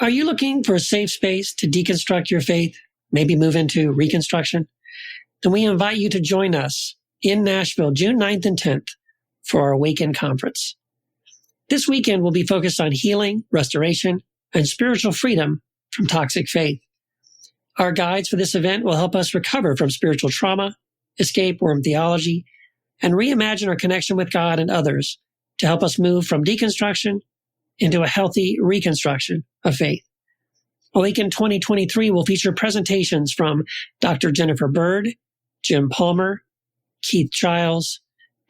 Are you looking for a safe space to deconstruct your faith, maybe move into reconstruction? Then we invite you to join us in Nashville, June 9th and 10th for our Awaken Conference. This weekend will be focused on healing, restoration, and spiritual freedom from toxic faith. Our guides for this event will help us recover from spiritual trauma, escape worm theology, and reimagine our connection with God and others to help us move from deconstruction into a healthy reconstruction of faith. Awaken 2023 will feature presentations from Dr. Jennifer Bird, Jim Palmer, Keith Giles,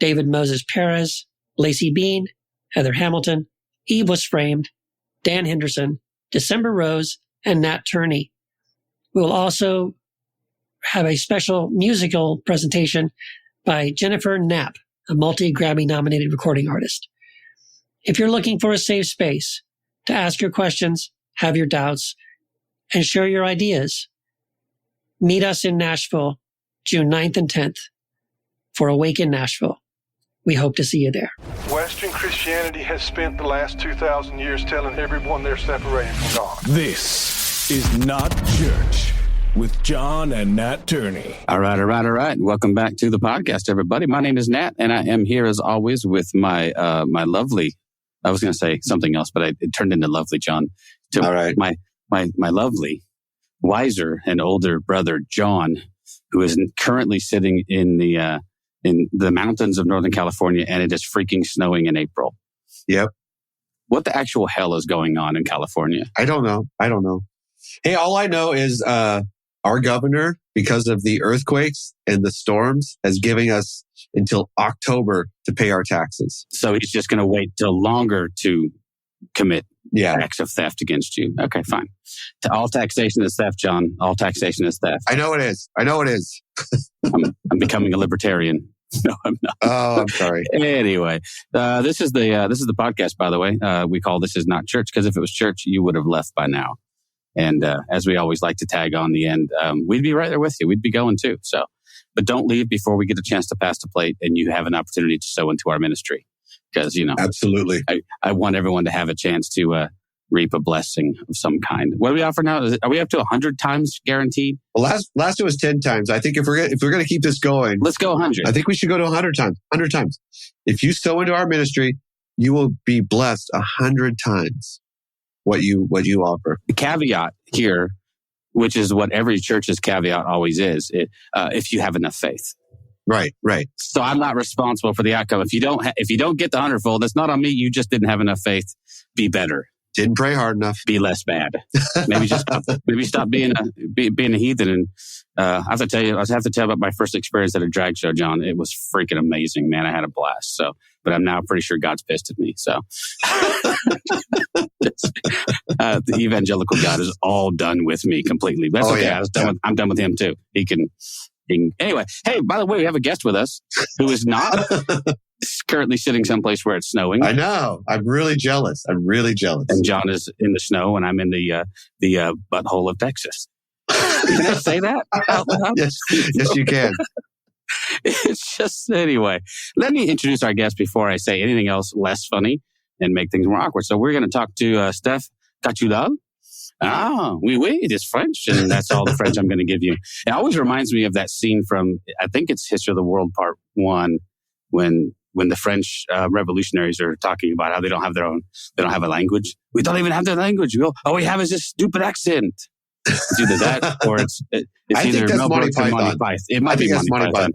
David Moses Perez, Lacey Bean, Heather Hamilton, Eve Was Framed, Dan Henderson, December Rose, and Nat Turney. We will also have a special musical presentation by Jennifer Knapp, a multi-Grammy nominated recording artist. If you're looking for a safe space to ask your questions, have your doubts, and share your ideas, meet us in Nashville, June 9th and 10th for Awaken Nashville. We hope to see you there. Western Christianity has spent the last 2,000 years telling everyone they're separated from God. This is Not Church with John and Nat Turney. All right. Welcome back to the podcast, everybody. My name is Nat, and I am here as always with my my lovely, I was going to say something else, but it turned into lovely, John. All right. My lovely, wiser and older brother, John, who is currently sitting in the mountains of Northern California, and it is freaking snowing in April. Yep. What the actual hell is going on in California? I don't know. Hey, all I know is our governor, because of the earthquakes and the storms, is giving us until October to pay our taxes. So he's just going to wait till longer to commit acts of theft against you. Okay, fine. All taxation is theft, John. All taxation is theft. I know it is. I'm becoming a libertarian. No, I'm not. Oh, I'm sorry. Anyway, this is the podcast, by the way. We call This Is Not Church, because if it was church, you would have left by now. And as we always like to tag on the end, we'd be right there with you. We'd be going too. So, but don't leave before we get a chance to pass the plate and you have an opportunity to sow into our ministry. Because, absolutely. I want everyone to have a chance to reap a blessing of some kind. What do we offer now? Are we up to 100 times guaranteed? Well, last it was 10 times. I think if we're going to keep this going, let's go 100. I think we should go to 100 times. 100 times. If you sow into our ministry, you will be blessed 100 times what you offer. The caveat here, which is what every church's caveat always is, if you have enough faith. Right. So I'm not responsible for the outcome. If you don't get the 100-fold, that's not on me. You just didn't have enough faith. Be better. Didn't pray hard enough. Be less bad. Maybe stop being a heathen. And I have to tell you about my first experience at a drag show, John. It was freaking amazing, man. I had a blast. So, but I'm now pretty sure God's pissed at me. So the evangelical God is all done with me completely. That's okay. Yeah. I'm done with him too. He can. Anyway, hey, by the way, we have a guest with us who is not currently sitting someplace where it's snowing. I know. I'm really jealous. And John is in the snow, and I'm in the butthole of Texas. Can I say that out loud? Yes, you can. It's just, anyway, let me introduce our guest before I say anything else less funny and make things more awkward. So we're going to talk to Steph Catudal. Oui, it is French, and that's all the French I'm going to give you. It always reminds me of that scene from, I think it's History of the World Part 1, when the French revolutionaries are talking about how they don't have a language. We don't even have their language. All we have is this stupid accent. It's either that or it's either Mel Brooks or Monty Python. It might be Monty Python.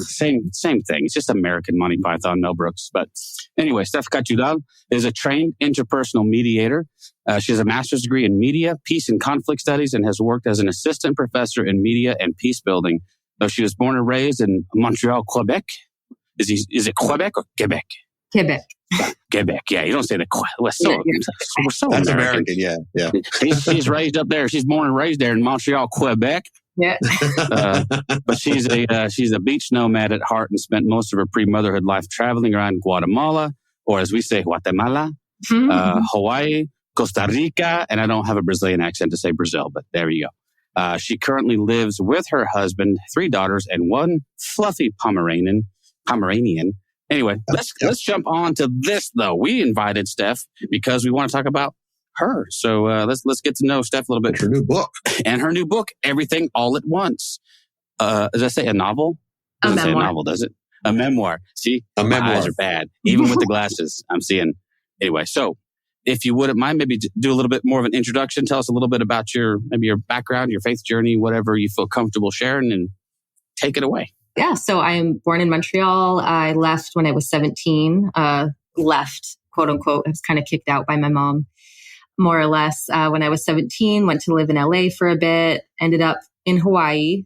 Same thing. It's just American Monty Python, Mel Brooks. But anyway, Steph Catudal is a trained interpersonal mediator. She has a master's degree in media, peace, and conflict studies, and has worked as an assistant professor in media and peacebuilding. Though she was born and raised in Montreal, Quebec. Is it Quebec or Quebec? Quebec. Quebec. Yeah, you don't say the we're so That's American. Yeah. She's raised up there. She's born and raised there in Montreal, Quebec. Yeah. But she's a beach nomad at heart and spent most of her pre-motherhood life traveling around Guatemala, or as we say, Guatemala, Hawaii, Costa Rica, and I don't have a Brazilian accent to say Brazil, but there you go. She currently lives with her husband, 3 daughters, and 1 fluffy Pomeranian. Anyway, let's jump on to this, though. We invited Steph because we want to talk about her. So let's get to know Steph a little bit. Her new book. And her new book, Everything All at Once. Does that say a novel? Doesn't say a novel, does it? A memoir. See, my eyes are bad. Even with the glasses, I'm seeing. Anyway, so if you wouldn't mind, maybe do a little bit more of an introduction. Tell us a little bit about your background, your faith journey, whatever you feel comfortable sharing, and take it away. Yeah, so I am born in Montreal. I left when I was 17. Left, quote unquote. I was kind of kicked out by my mom, more or less. When I was 17, went to live in LA for a bit, ended up in Hawaii,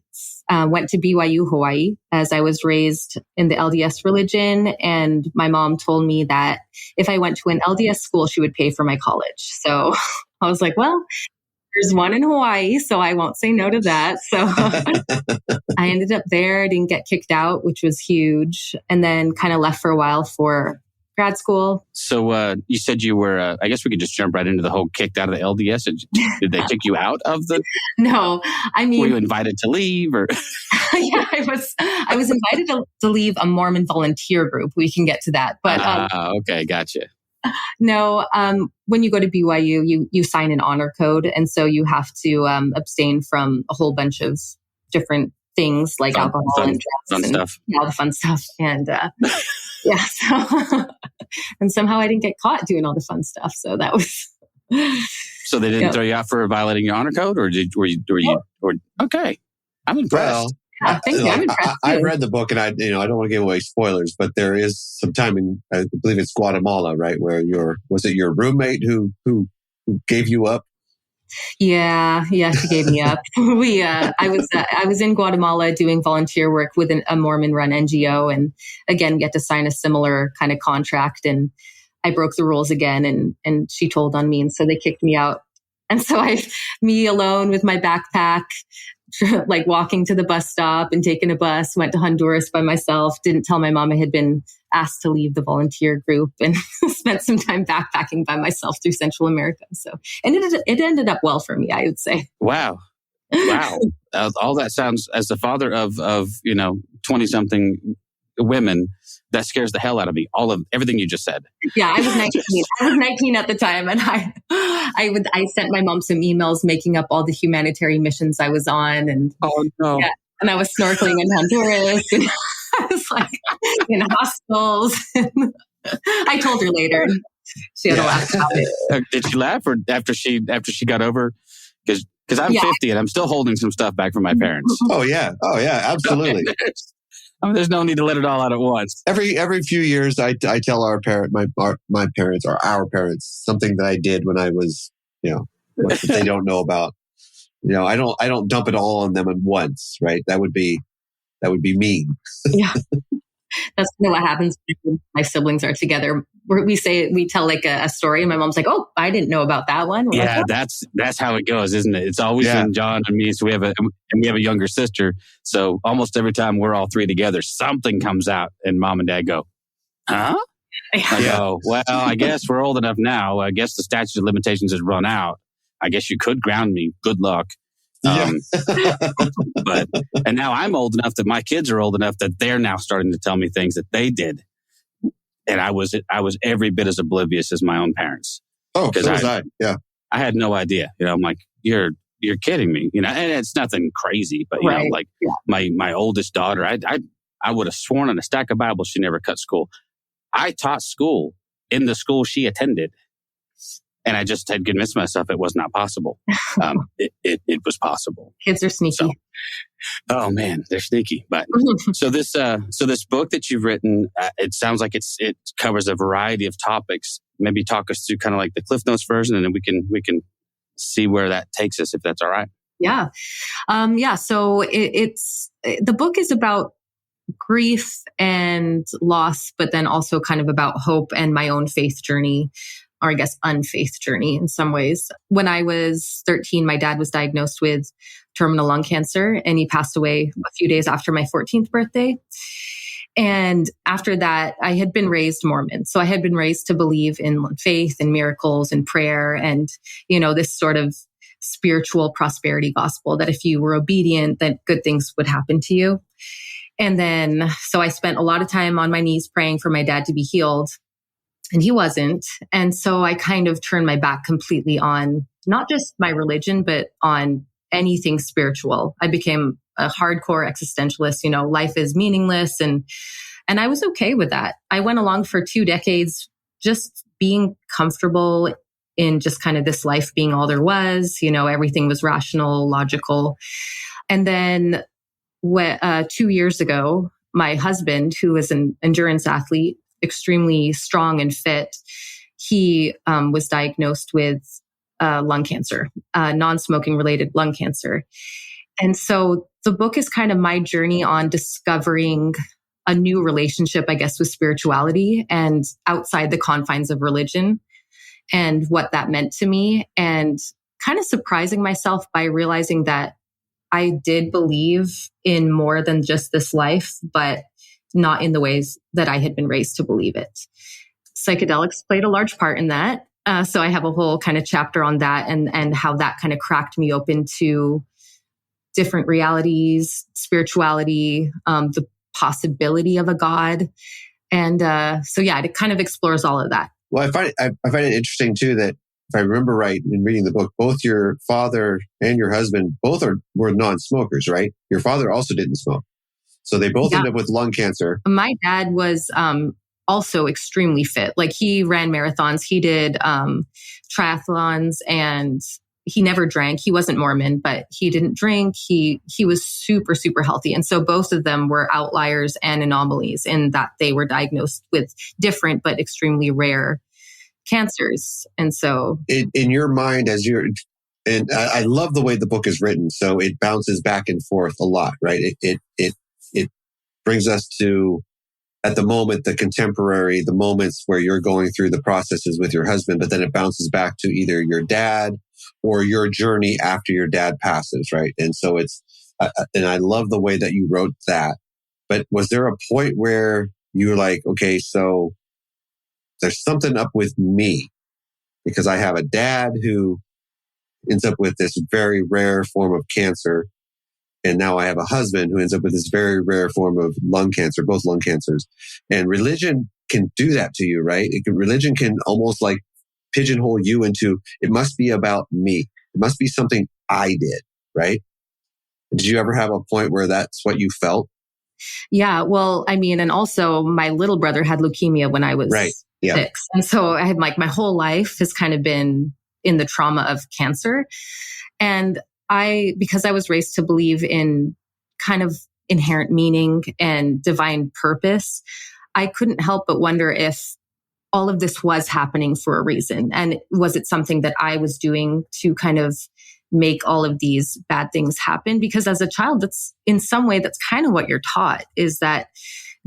went to BYU, Hawaii, as I was raised in the LDS religion. And my mom told me that if I went to an LDS school, she would pay for my college. So I was like, well, there's one in Hawaii, so I won't say no to that. So I ended up there, didn't get kicked out, which was huge. And then kind of left for a while for grad school. So you said you were, I guess we could just jump right into the whole kicked out of the LDS. Did they kick you out of the? No, I mean. Were you invited to leave or? Yeah, I was invited to leave a Mormon volunteer group. We can get to that. But okay, gotcha. No, when you go to BYU, you sign an honor code. And so you have to abstain from a whole bunch of different things like alcohol and drugs and stuff. All the fun stuff. And yeah, so and somehow I didn't get caught doing all the fun stuff. So that was. So they didn't throw you out for violating your honor code, or were you okay? I'm impressed. Yeah, thank you. I'm impressed. I read the book, and I don't want to give away spoilers, but there is some time in, I believe it's Guatemala, right, where was it your roommate who gave you up? Yeah, she gave me up. I was in Guatemala doing volunteer work with a Mormon-run NGO, and again get to sign a similar kind of contract, and I broke the rules again, and she told on me, and so they kicked me out. And so me alone with my backpack, like walking to the bus stop and taking a bus, went to Honduras by myself, didn't tell my mom I had been asked to leave the volunteer group, and spent some time backpacking by myself through Central America. So, and it ended up well for me, I would say. Wow. All that sounds, as the father of 20-something women, that scares the hell out of me. All of everything you just said. Yeah, I was 19. I was 19 at the time, and I sent my mom some emails making up all the humanitarian missions I was on, and and I was snorkeling in Honduras, and I was like in hospitals. I told her later. She had a laugh about it. Did she laugh, or after she got over? Because I'm 50 and I'm still holding some stuff back from my parents. Oh yeah, absolutely. There's no need to let it all out at once. Every few years, I tell my parents or our parents something that I did when I was, that they don't know about. I don't dump it all on them at once, right? That would be mean. Yeah, that's what happens when my siblings are together. We tell like a story, and my mom's like, "Oh, I didn't know about that one." We're like, that's how it goes, isn't it? It's always been John and me. So we have a younger sister. So almost every time we're all three together, something comes out, and mom and dad go, "Huh?" I go, "Well, I guess we're old enough now. I guess the statute of limitations has run out. I guess you could ground me. Good luck." And now I'm old enough that my kids are old enough that they're now starting to tell me things that they did. And I was every bit as oblivious as my own parents. Oh, so was I. Yeah. I had no idea. I'm like, you're kidding me. And it's nothing crazy, but my oldest daughter, I would have sworn on a stack of Bibles she never cut school. I taught school in the school she attended. And I just had convinced myself it was not possible. It was possible. Kids are sneaky. So, oh man, they're sneaky. But so this book that you've written, it sounds like it covers a variety of topics. Maybe talk us through kind of like the Cliff Notes version, and then we can see where that takes us, if that's all right. Yeah, So the book is about grief and loss, but then also kind of about hope and my own faith journey. Or I guess unfaith journey in some ways. When I was 13, my dad was diagnosed with terminal lung cancer, and he passed away a few days after my 14th birthday. And after that, I had been raised Mormon. So I had been raised to believe in faith and miracles and prayer and, this sort of spiritual prosperity gospel that if you were obedient, that good things would happen to you. And then, so I spent a lot of time on my knees praying for my dad to be healed. And he wasn't. And so I kind of turned my back completely on not just my religion, but on anything spiritual. I became a hardcore existentialist, life is meaningless. And I was okay with that. I went along for 2 decades, just being comfortable in just kind of this life being all there was, everything was rational, logical. And then 2 years ago, my husband, who is an endurance athlete, extremely strong and fit, he was diagnosed with lung cancer, non-smoking related lung cancer. And so the book is kind of my journey on discovering a new relationship, I guess, with spirituality and outside the confines of religion and what that meant to me, and kind of surprising myself by realizing that I did believe in more than just this life, but not in the ways that I had been raised to believe it. Psychedelics played a large part in that. So I have a whole kind of chapter on that and how that kind of cracked me open to different realities, spirituality, the possibility of a God. And so, yeah, it kind of explores all of that. Well, I find it interesting too that if I remember right in reading the book, both your father and your husband were non-smokers, right? Your father also didn't smoke. So they both ended up with lung cancer. My dad was also extremely fit. Like, he ran marathons, he did triathlons, and he never drank. He wasn't Mormon, but he didn't drink. He was super, super healthy. And so both of them were outliers and anomalies in that they were diagnosed with different but extremely rare cancers. And so in your mind, and I love the way the book is written. So it bounces back and forth a lot, right? It brings us to, at the moment, the contemporary, the moments where you're going through the processes with your husband, but then it bounces back to either your dad or your journey after your dad passes, right? And so and I love the way that you wrote that. But was there a point where you were like, okay, so there's something up with me because I have a dad who ends up with this very rare form of cancer. And now I have a husband who ends up with this very rare form of lung cancer, both lung cancers. And religion can do that to you, right? Religion can almost like pigeonhole you into, it must be about me. It must be something I did, right? Did you ever have a point where that's what you felt? Yeah, well, I mean, and also my little brother had leukemia when I was 6. And so I had my whole life has kind of been in the trauma of cancer. And because I was raised to believe in kind of inherent meaning and divine purpose, I couldn't help but wonder if all of this was happening for a reason. And was it something that I was doing to kind of make all of these bad things happen? Because as a child, that's in some way, that's kind of what you're taught, is that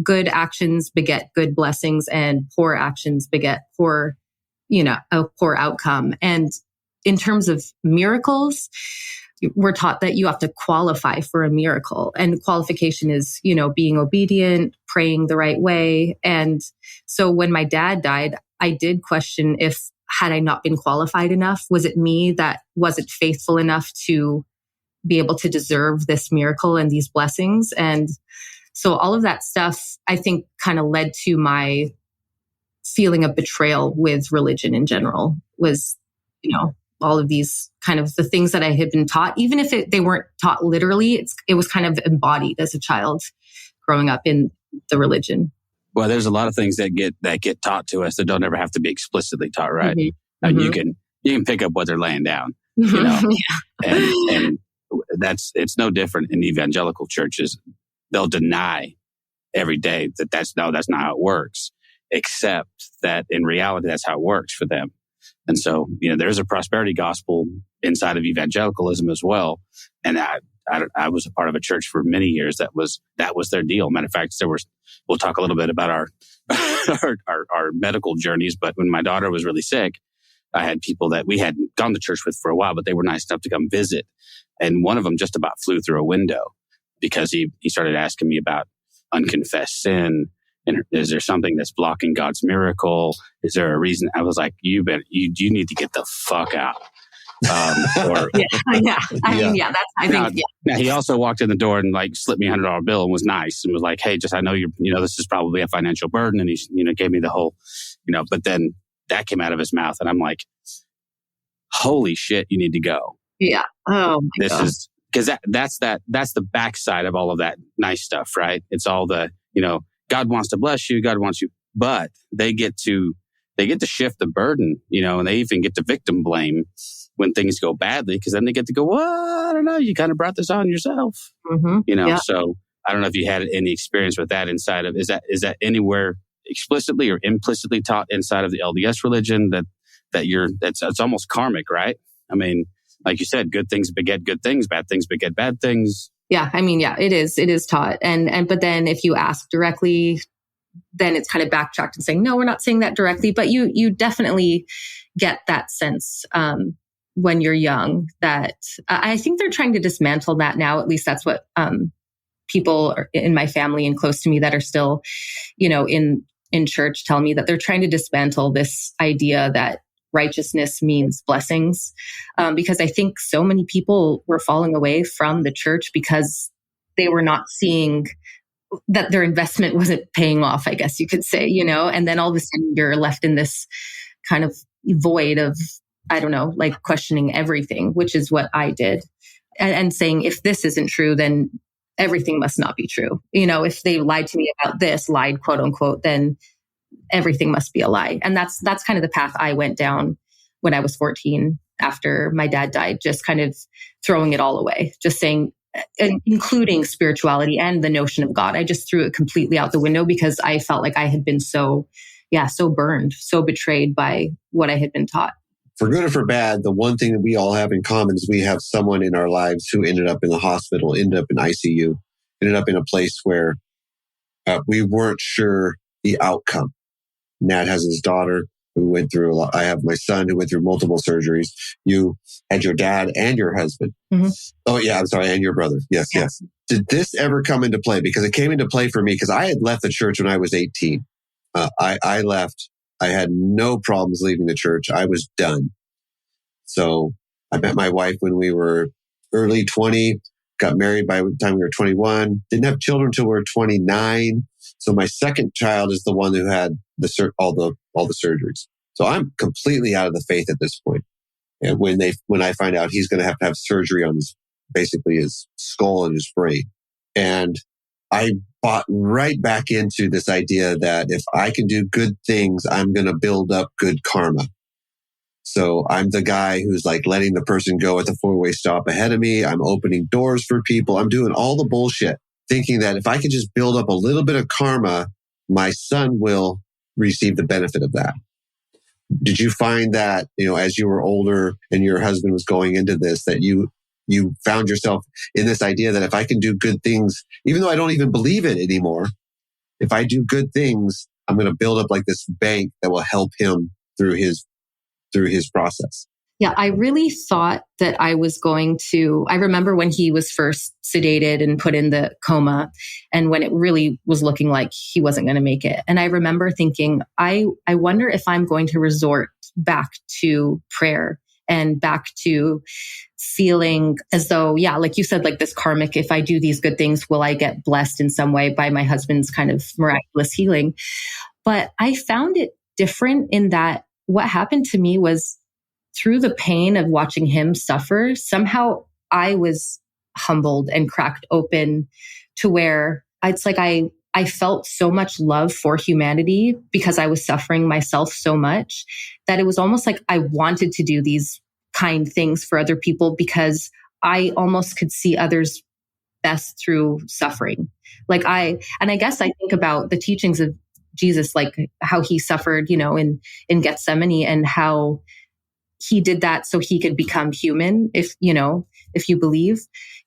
good actions beget good blessings and poor actions beget poor, a poor outcome. And in terms of miracles, we're taught that you have to qualify for a miracle, and qualification is, being obedient, praying the right way. And so when my dad died, I did question if, had I not been qualified enough, was it me that wasn't faithful enough to be able to deserve this miracle and these blessings? And so all of that stuff, I think, kind of led to my feeling of betrayal with religion in general, was, all of these kind of the things that I had been taught, even if they weren't taught literally, it was kind of embodied as a child growing up in the religion. Well, there's a lot of things that get taught to us that don't ever have to be explicitly taught, right? Mm-hmm. And you can pick up what they're laying down, Yeah. and it's no different in evangelical churches. They'll deny every day that's not how it works, except that in reality, that's how it works for them. And so, there's a prosperity gospel inside of evangelicalism as well. And I was a part of a church for many years that was their deal. Matter of fact, we'll talk a little bit about our medical journeys. But when my daughter was really sick, I had people that we had gone to church with for a while, but they were nice enough to come visit. And one of them just about flew through a window because he started asking me about unconfessed sin. And is there something that's blocking God's miracle? Is there a reason? I was like, you need to get the fuck out. I think. Now he also walked in the door and slipped me $100 bill and was nice and was like, hey, just, I know this is probably a financial burden. And he, gave me the whole, but then that came out of his mouth and I'm like, holy shit, you need to go. Yeah. Oh my God. Is because that's the backside of all of that nice stuff, right? It's all the, God wants to bless you, God wants you, but they get to shift the burden, and they even get to victim blame when things go badly, because then they get to go, well, I don't know, you kind of brought this on yourself, So I don't know if you had any experience with that inside of, is that anywhere explicitly or implicitly taught inside of the LDS religion it's almost karmic, right? I mean, like you said, good things beget good things, bad things beget bad things. Yeah. I mean, yeah, it is taught. But then if you ask directly, then it's kind of backtracked and saying, no, we're not saying that directly, but you definitely get that sense, when you're young, that I think they're trying to dismantle that now. At least that's what, people in my family and close to me that are still, in church tell me, that they're trying to dismantle this idea that righteousness means blessings. Because I think so many people were falling away from the church because they were not seeing that their investment wasn't paying off, I guess you could say, and then all of a sudden you're left in this kind of void of, I don't know, like questioning everything, which is what I did. And saying, if this isn't true, then everything must not be true. If they lied to me about this, lied, quote unquote, then everything must be a lie. And that's kind of the path I went down when I was 14 after my dad died, just kind of throwing it all away, just saying, including spirituality and the notion of God. I just threw it completely out the window because I felt like I had been so burned, so betrayed by what I had been taught. For good or for bad, the one thing that we all have in common is we have someone in our lives who ended up in the hospital, ended up in ICU, ended up in a place where we weren't sure the outcome. Nat has his daughter who went through a lot. I have my son who went through multiple surgeries. You had your dad and your husband. Mm-hmm. Oh, yeah, I'm sorry, and your brother. Yes. Did this ever come into play? Because it came into play for me because I had left the church when I was 18. I left. I had no problems leaving the church. I was done. So I met my wife when we were early 20, got married by the time we were 21, didn't have children until we were 29. So my second child is the one who had all the surgeries. So I'm completely out of the faith at this point. And when I find out he's going to have surgery on his skull and his brain. And I bought right back into this idea that if I can do good things, I'm going to build up good karma. So I'm the guy who's like letting the person go at the 4-way stop ahead of me. I'm opening doors for people. I'm doing all the bullshit, thinking that if I can just build up a little bit of karma, my son will receive the benefit of that. Did you find that, as you were older and your husband was going into this, that you found yourself in this idea that if I can do good things, even though I don't even believe it anymore, if I do good things, I'm going to build up like this bank that will help him through his process? Yeah, I really thought that I was going to, I remember when he was first sedated and put in the coma and when it really was looking like he wasn't going to make it. And I remember thinking, I wonder if I'm going to resort back to prayer and back to feeling as though, yeah, like you said, like this karmic, if I do these good things, will I get blessed in some way by my husband's kind of miraculous healing? But I found it different in that what happened to me was through the pain of watching him suffer, somehow I was humbled and cracked open to where it's like I felt so much love for humanity because I was suffering myself so much that it was almost like I wanted to do these kind things for other people because I almost could see others best through suffering. I guess I think about the teachings of Jesus, like how he suffered, in Gethsemane and how he did that so he could become human, if you believe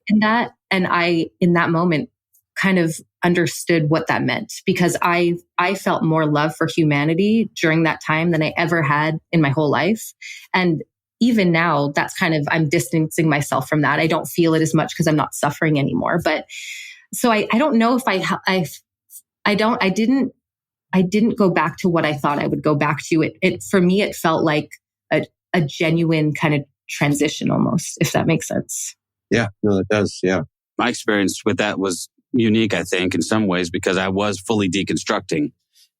in that. And I, in that moment, kind of understood what that meant because I felt more love for humanity during that time than I ever had in my whole life. And even now, that's kind of, I'm distancing myself from that. I don't feel it as much because I'm not suffering anymore. But so I don't know if I didn't go back to what I thought I would go back to. It for me, it felt like a genuine kind of transition almost, if that makes sense. Yeah, no, it does. Yeah. My experience with that was unique, I think, in some ways, because I was fully deconstructing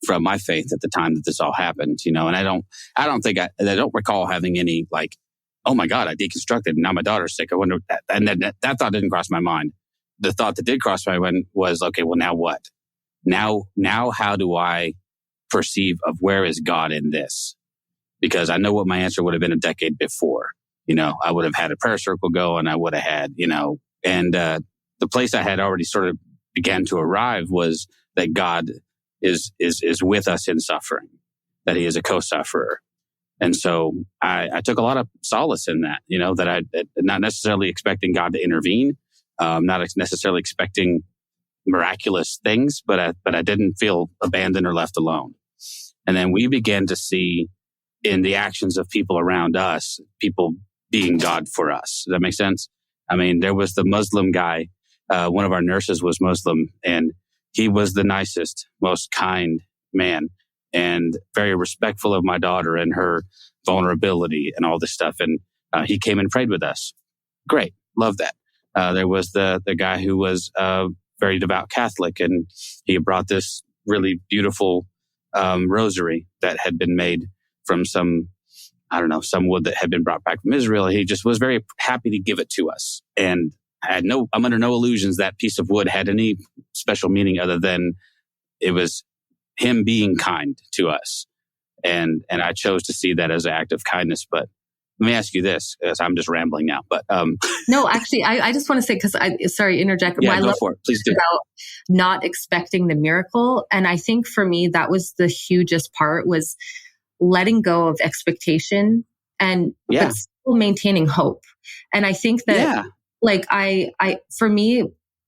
from my faith at the time that this all happened, and I don't recall having any like, oh my God, I deconstructed and now my daughter's sick. I wonder, and that thought didn't cross my mind. The thought that did cross my mind was, okay, well, now what? Now, how do I perceive of where is God in this? Because I know what my answer would have been a decade before. I would have had a prayer circle go, and I would have had, and the place I had already sort of began to arrive was that God is with us in suffering, that He is a co-sufferer. And so I took a lot of solace in that, that I not necessarily expecting God to intervene, not necessarily expecting miraculous things, but I didn't feel abandoned or left alone. And then we began to see in the actions of people around us, people being God for us. Does that make sense? I mean, there was the Muslim guy. One of our nurses was Muslim, and he was the nicest, most kind man, and very respectful of my daughter and her vulnerability and all this stuff. And he came and prayed with us. Great. Love that. There was the guy who was very devout Catholic, and he brought this really beautiful rosary that had been made from some wood that had been brought back from Israel. He just was very happy to give it to us. And I'm under no illusions that piece of wood had any special meaning other than it was him being kind to us. And I chose to see that as an act of kindness. But let me ask you this, because I'm just rambling now. But no, actually, I just want to say, because interject. Yeah, go for it. Please do. About not expecting the miracle. And I think for me, that was the hugest part, was letting go of expectation and but still maintaining hope. And I think that for me,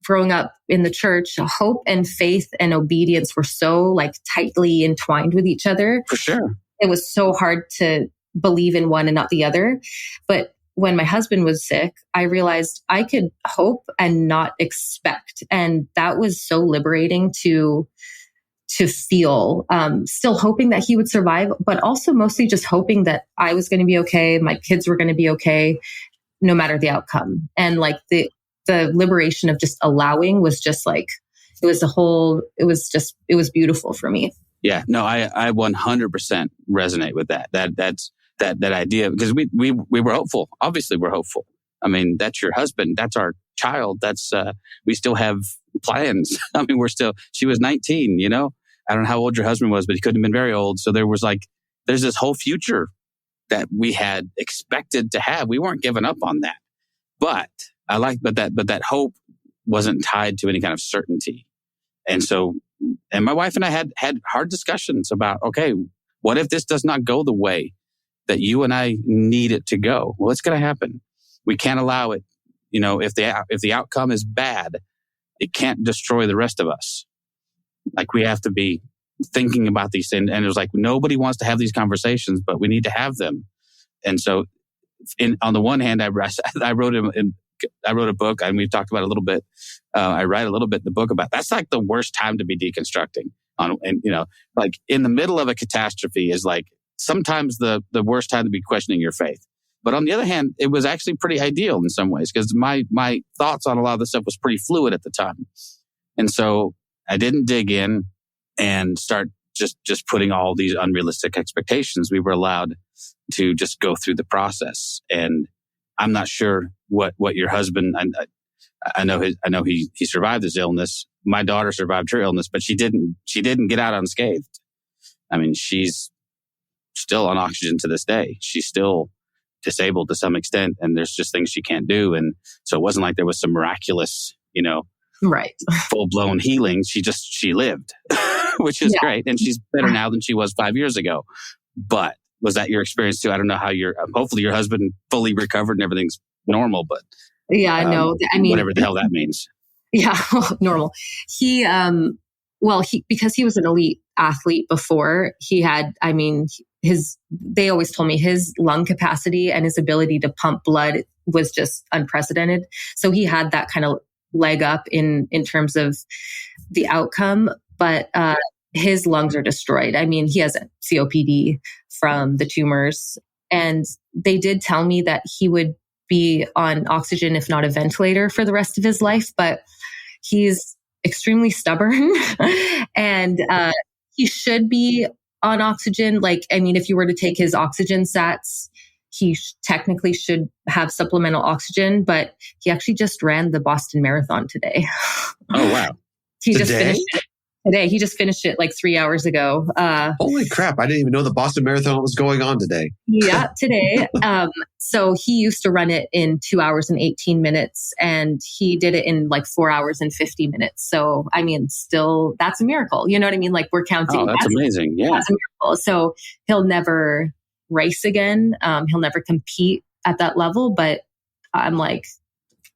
growing up in the church, hope and faith and obedience were so like tightly entwined with each other. For sure. It was so hard to believe in one and not the other. But when my husband was sick, I realized I could hope and not expect. And that was so liberating to feel, still hoping that he would survive, but also mostly just hoping that I was going to be okay. My kids were going to be okay, no matter the outcome. And like the liberation of just allowing was just like, it was beautiful for me. Yeah, no, I 100% resonate with that. That idea, because we were hopeful. Obviously we're hopeful. I mean, that's your husband. That's our child. That's, we still have plans. I mean, she was 19, I don't know how old your husband was, but he couldn't have been very old. So there's this whole future that we had expected to have. We weren't giving up on that. But that hope wasn't tied to any kind of certainty. And so, and my wife and I had hard discussions about, okay, what if this does not go the way that you and I need it to go? Well, what's going to happen? We can't allow it. If the outcome is bad, it can't destroy the rest of us. Like, we have to be thinking about these things. And it was like, nobody wants to have these conversations, but we need to have them. And so on the one hand, I wrote a book, and we've talked about it a little bit. I write a little bit in the book about that's like the worst time to be deconstructing. Like in the middle of a catastrophe is like sometimes the worst time to be questioning your faith. But on the other hand, it was actually pretty ideal in some ways, because my thoughts on a lot of this stuff was pretty fluid at the time. And so I didn't dig in and start just putting all these unrealistic expectations. We were allowed to just go through the process. And I'm not sure what your husband, I know he survived his illness. My daughter survived her illness, but she didn't get out unscathed. I mean, she's still on oxygen to this day. She's still disabled to some extent, and there's just things she can't do. And so it wasn't like there was some miraculous, right, full-blown healing. She lived, which is great. And she's better now than she was 5 years ago. But was that your experience too? I don't know how hopefully your husband fully recovered and everything's normal, but no, I mean, whatever the hell that means. Yeah, normal. He, because he was an elite athlete before, he had, they always told me his lung capacity and his ability to pump blood was just unprecedented. So he had that kind of leg up in terms of the outcome, but his lungs are destroyed. I mean, he has a COPD from the tumors, and they did tell me that he would be on oxygen, if not a ventilator, for the rest of his life, but he's extremely stubborn and he should be on oxygen. Like, I mean, if you were to take his oxygen sats, he technically should have supplemental oxygen, but he actually just ran the Boston Marathon today. Oh, wow. He just finished it today. He just finished it like 3 hours ago. Holy crap. I didn't even know the Boston Marathon was going on today. Yeah, today. So he used to run it in 2 hours and 18 minutes, and he did it in like 4 hours and 50 minutes. So, I mean, still, that's a miracle. You know what I mean? Like, we're counting. Oh, that's amazing. Yeah. That's a miracle. So he'll never race again. He'll never compete at that level, but I'm like,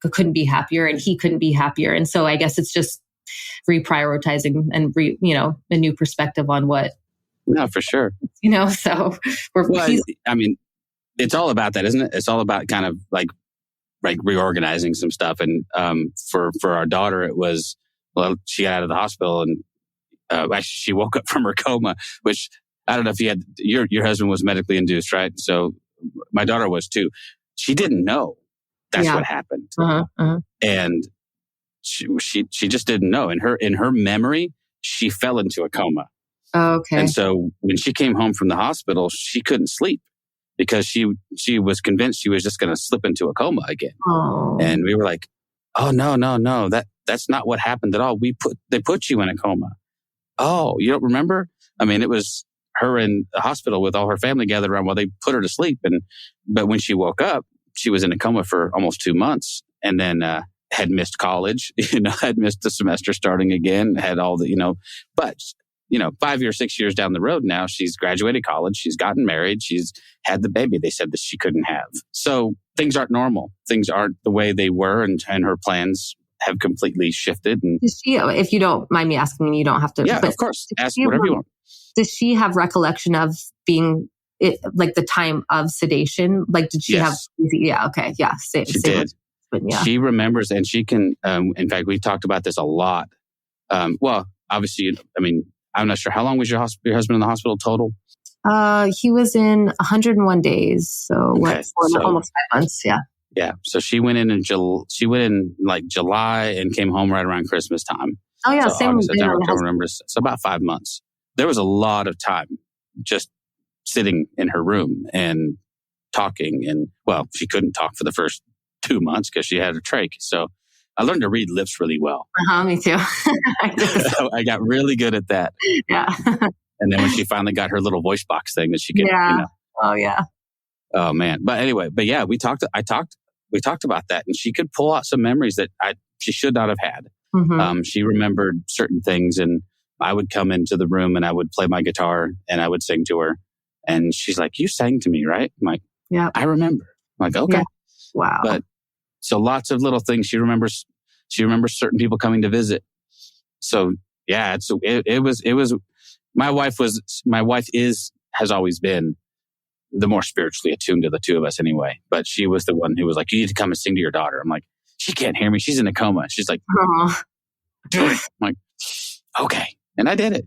I couldn't be happier, and he couldn't be happier. And so I guess it's just reprioritizing and a new perspective on what. No, for sure. So I mean, it's all about that, isn't it? It's all about kind of like reorganizing some stuff. And for our daughter, it was, well, she got out of the hospital and actually she woke up from her coma, which I don't know if you had, your husband was medically induced, right? So my daughter was too. She didn't know that's what happened. And she just didn't know. In her memory, she fell into a coma. Oh, okay. And so when she came home from the hospital, she couldn't sleep because she was convinced she was just going to slip into a coma again. Oh. And we were like, oh, no, that's not what happened at all. They put you in a coma. Oh, you don't remember? I mean, it was her in the hospital with all her family gathered around while they put her to sleep. But when she woke up, she was in a coma for almost 2 months, and then had missed college, had missed the semester starting again, had all the, but 5 or 6 years down the road now, she's graduated college, she's gotten married, she's had the baby they said that she couldn't have. So things aren't normal. Things aren't the way they were, and her plans have completely shifted. And does she, if you don't mind me asking, you don't have to. Yeah, but of course. Ask whatever you want. Does she have recollection of being like the time of sedation? Like, did she have? Yeah. Okay. Yeah. She did. But yeah. She remembers, and she can. In fact, we talked about this a lot. Well, obviously, I mean, I'm not sure how long was your husband in the hospital total. He was in 101 days. So almost 5 months. Yeah. Yeah. So she went in like July and came home right around Christmas time. Oh yeah, so same. August, September, October, November. So about 5 months. There was a lot of time just sitting in her room and talking. And well, she couldn't talk for the first 2 months because she had a trach. So I learned to read lips really well. Me too. So I got really good at that. Yeah. And then when she finally got her little voice box thing that she could, Oh yeah. Oh man. But anyway, we talked about that, and she could pull out some memories that she should not have had. Mm-hmm. She remembered certain things, and I would come into the room and I would play my guitar and I would sing to her. And she's like, "You sang to me, right?" I'm like, "Yeah, I remember." I'm like, "Okay." Yeah. Wow. But so lots of little things she remembers. She remembers certain people coming to visit. So yeah, it was. My wife has always been the more spiritually attuned of the two of us anyway. But she was the one who was like, "You need to come and sing to your daughter." I'm like, "She can't hear me. She's in a coma." She's like, "Do it." I'm like, "Okay." And I did it,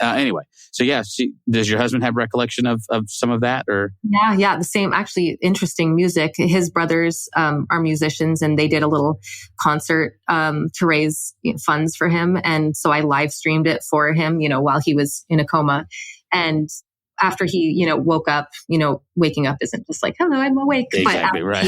anyway. So yeah, does your husband have recollection of some of that, or? Yeah. The same, actually interesting music. His brothers are musicians, and they did a little concert to raise funds for him. And so I live streamed it for him, while he was in a coma. And after he, woke up, waking up isn't just like, hello, I'm awake. Exactly, right.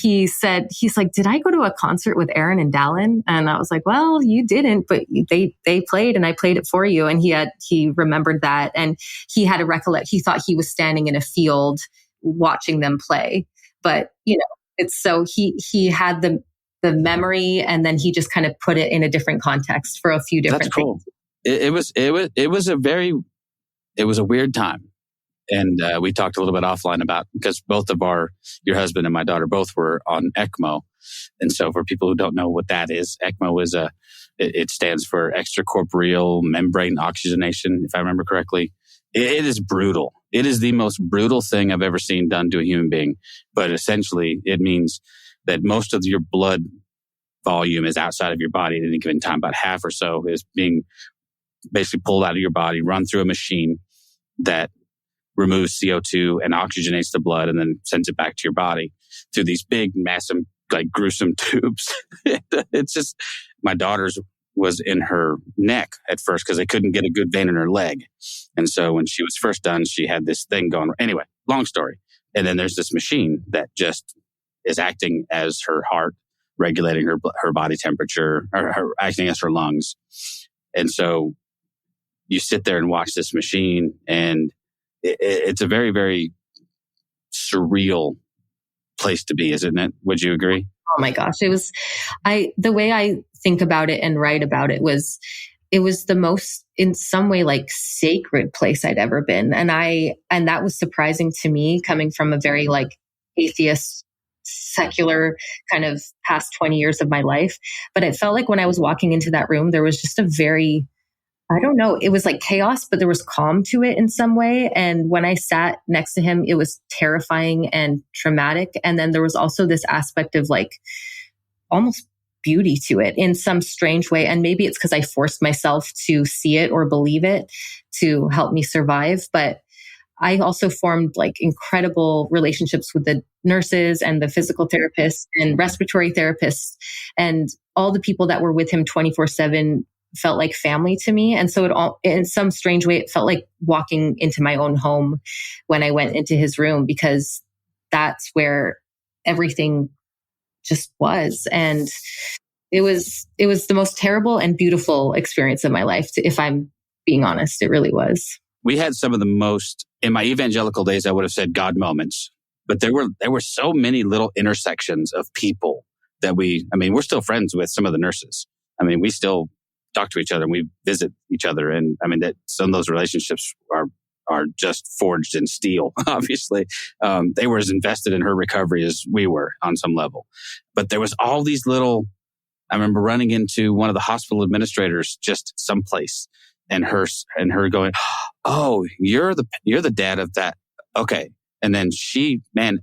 He said, he's like, did I go to a concert with Aaron and Dallin? And I was like, well, you didn't, but they played and I played it for you. And he remembered that. And he had a he thought he was standing in a field watching them play. But, it's so he had the memory, and then he just kind of put it in a different context for a few different That's cool. things. It was a weird time. And we talked a little bit offline about, because both of your husband and my daughter both were on ECMO. And so for people who don't know what that is, ECMO is it stands for extracorporeal membrane oxygenation, if I remember correctly. It is brutal. It is the most brutal thing I've ever seen done to a human being. But essentially it means that most of your blood volume is outside of your body at any given time. About half or so is being basically pulled out of your body, run through a machine that removes CO2 and oxygenates the blood, and then sends it back to your body through these big, massive, like gruesome tubes. It's just, my daughter's was in her neck at first because they couldn't get a good vein in her leg. And so when she was first done, she had this thing going. Anyway, long story. And then there's this machine that just is acting as her heart, regulating her body temperature, or acting as her lungs. And so you sit there and watch this machine, and it's a very, very surreal place to be, isn't it? Would you agree? Oh my gosh. The way I think about it and write about it was the most, in some way, like sacred place I'd ever been. And that was surprising to me, coming from a very like atheist, secular kind of past 20 years of my life. But it felt like when I was walking into that room, there was just a very, I don't know, it was like chaos, but there was calm to it in some way. And when I sat next to him, it was terrifying and traumatic. And then there was also this aspect of like almost beauty to it in some strange way. And maybe it's because I forced myself to see it or believe it to help me survive. But I also formed like incredible relationships with the nurses and the physical therapists and respiratory therapists, and all the people that were with him 24/7 felt like family to me. And so it all, in some strange way, it felt like walking into my own home when I went into his room, because that's where everything just was. And it was the most terrible and beautiful experience of my life. If I'm being honest, it really was. We had some of the most, in my evangelical days, I would have said God moments, but there were so many little intersections of people that we're still friends with some of the nurses. I mean, we still talk to each other and we visit each other. And I mean, that some of those relationships are just forged in steel, obviously. They were as invested in her recovery as we were on some level. But there was all these little, I remember running into one of the hospital administrators just someplace and her going, "Oh, you're the dad of that." Okay. And then she ran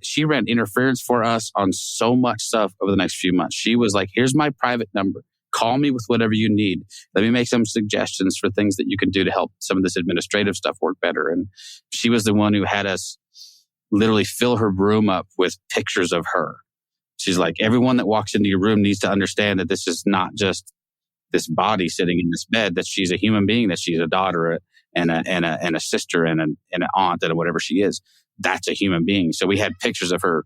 interference for us on so much stuff over the next few months. She was like, "Here's my private number. Call me with whatever you need. Let me make some suggestions for things that you can do to help some of this administrative stuff work better." And she was the one who had us literally fill her room up with pictures of her. She's like, "Everyone that walks into your room needs to understand that this is not just this body sitting in this bed, that she's a human being, that she's a daughter and a sister and an aunt and whatever she is. That's a human being." So we had pictures of her.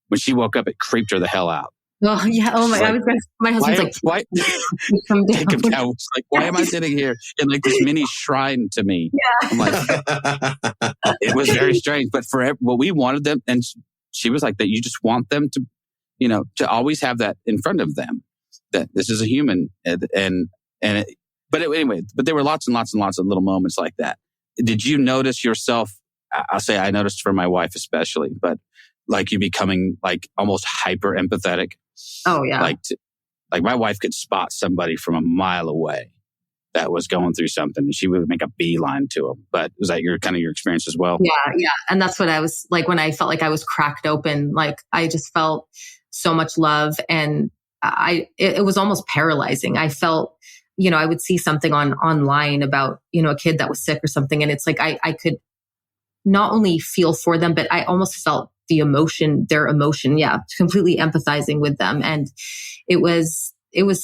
When she woke up, it creeped her the hell out. Oh yeah. Oh my God. My husband's why take him down. It's like, why am I sitting here in like this mini shrine to me? Yeah. I'm like, it was very strange. But we wanted them, and she was like that. You just want them to, to always have that in front of them, that this is a human, but anyway. But there were lots and lots and lots of little moments like that. Did you notice yourself? I'll say I noticed for my wife especially, but like you becoming like almost hyper empathetic. Oh yeah. Like my wife could spot somebody from a mile away that was going through something, and she would make a beeline to them. But was that your experience as well? Yeah. And that's what I was like when I felt like I was cracked open. Like I just felt so much love, and it was almost paralyzing. I felt, I would see something online about, a kid that was sick or something, and it's like I could not only feel for them, but I almost felt their emotion. Yeah. Completely empathizing with them. And it was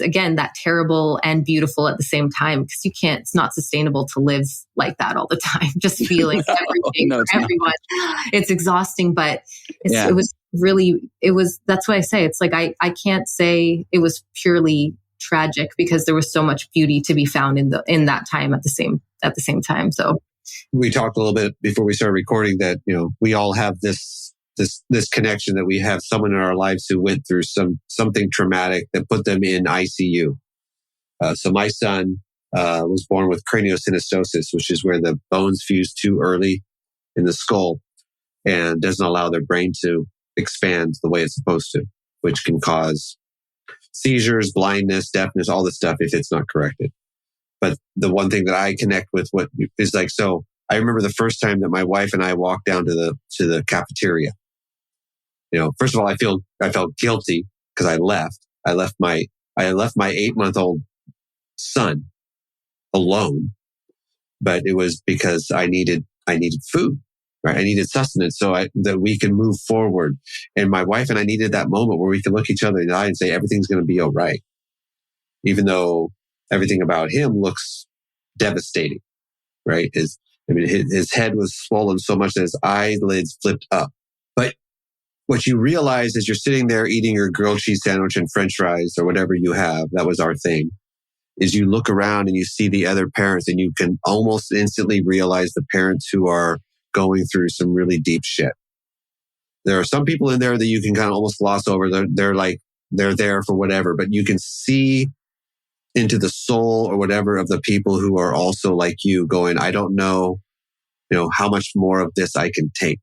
again, that terrible and beautiful at the same time, because it's not sustainable to live like that all the time, just feeling everything for everyone. It's exhausting, but that's what I say. It's like, I can't say it was purely tragic, because there was so much beauty to be found in that time at the same time. So we talked a little bit before we started recording that, we all have this connection, that we have someone in our lives who went through something traumatic that put them in ICU. So my son was born with craniosynostosis, which is where the bones fuse too early in the skull and doesn't allow their brain to expand the way it's supposed to, which can cause seizures, blindness, deafness, all this stuff if it's not corrected. But the one thing that I connect with what is like, so I remember the first time that my wife and I walked down to the cafeteria. First of all, I felt guilty because I left. I left my 8-month-old son alone, but it was because I needed food, right? I needed sustenance that we can move forward. And my wife and I needed that moment where we can look each other in the eye and say, everything's going to be all right. Even though everything about him looks devastating, right? His head was swollen so much that his eyelids flipped up. But what you realize as you're sitting there eating your grilled cheese sandwich and French fries or whatever you have, that was our thing, is you look around and you see the other parents and you can almost instantly realize the parents who are going through some really deep shit. There are some people in there that you can kind of almost gloss over. They're there for whatever, but you can see into the soul or whatever of the people who are also like you going, I don't know, how much more of this I can take.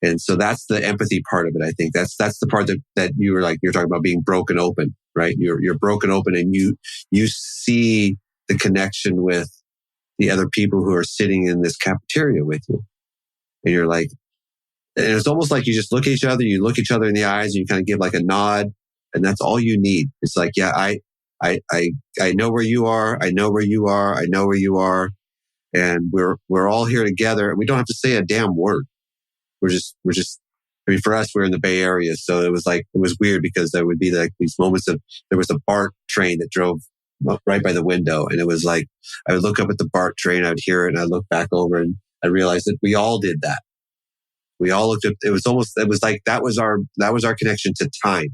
And so that's the empathy part of it. I think that's the part that you're talking about being broken open, right? You're broken open and you see the connection with the other people who are sitting in this cafeteria with you. And you're like, and it's almost like you just look at each other, you look each other in the eyes and you kind of give like a nod, and that's all you need. It's like, yeah, I know where you are. I know where you are. I know where you are. And we're all here together. We don't have to say a damn word. We're just, for us, we're in the Bay Area. So it was weird because there would be like these moments of, there was a BART train that drove right by the window. And it was like, I would look up at the BART train, I would hear it, and I'd look back over and I realized that we all did that. We all looked up, it was like, that was our connection to time,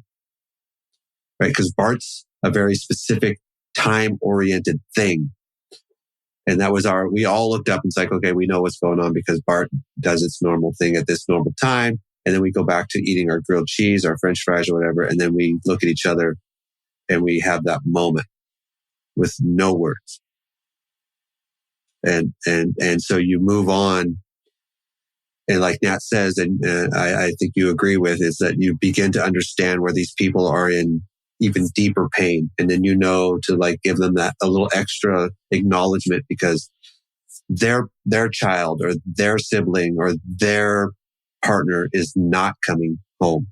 right? Because BART's a very specific time-oriented thing. And that was we all looked up and it's like, okay, we know what's going on because BART does its normal thing at this normal time. And then we go back to eating our grilled cheese, our French fries or whatever. And then we look at each other and we have that moment with no words. And so you move on. And like Nat says, and I think you agree with, is that you begin to understand where these people are in even deeper pain. And then to like give them that a little extra acknowledgement because their child or their sibling or their partner is not coming home.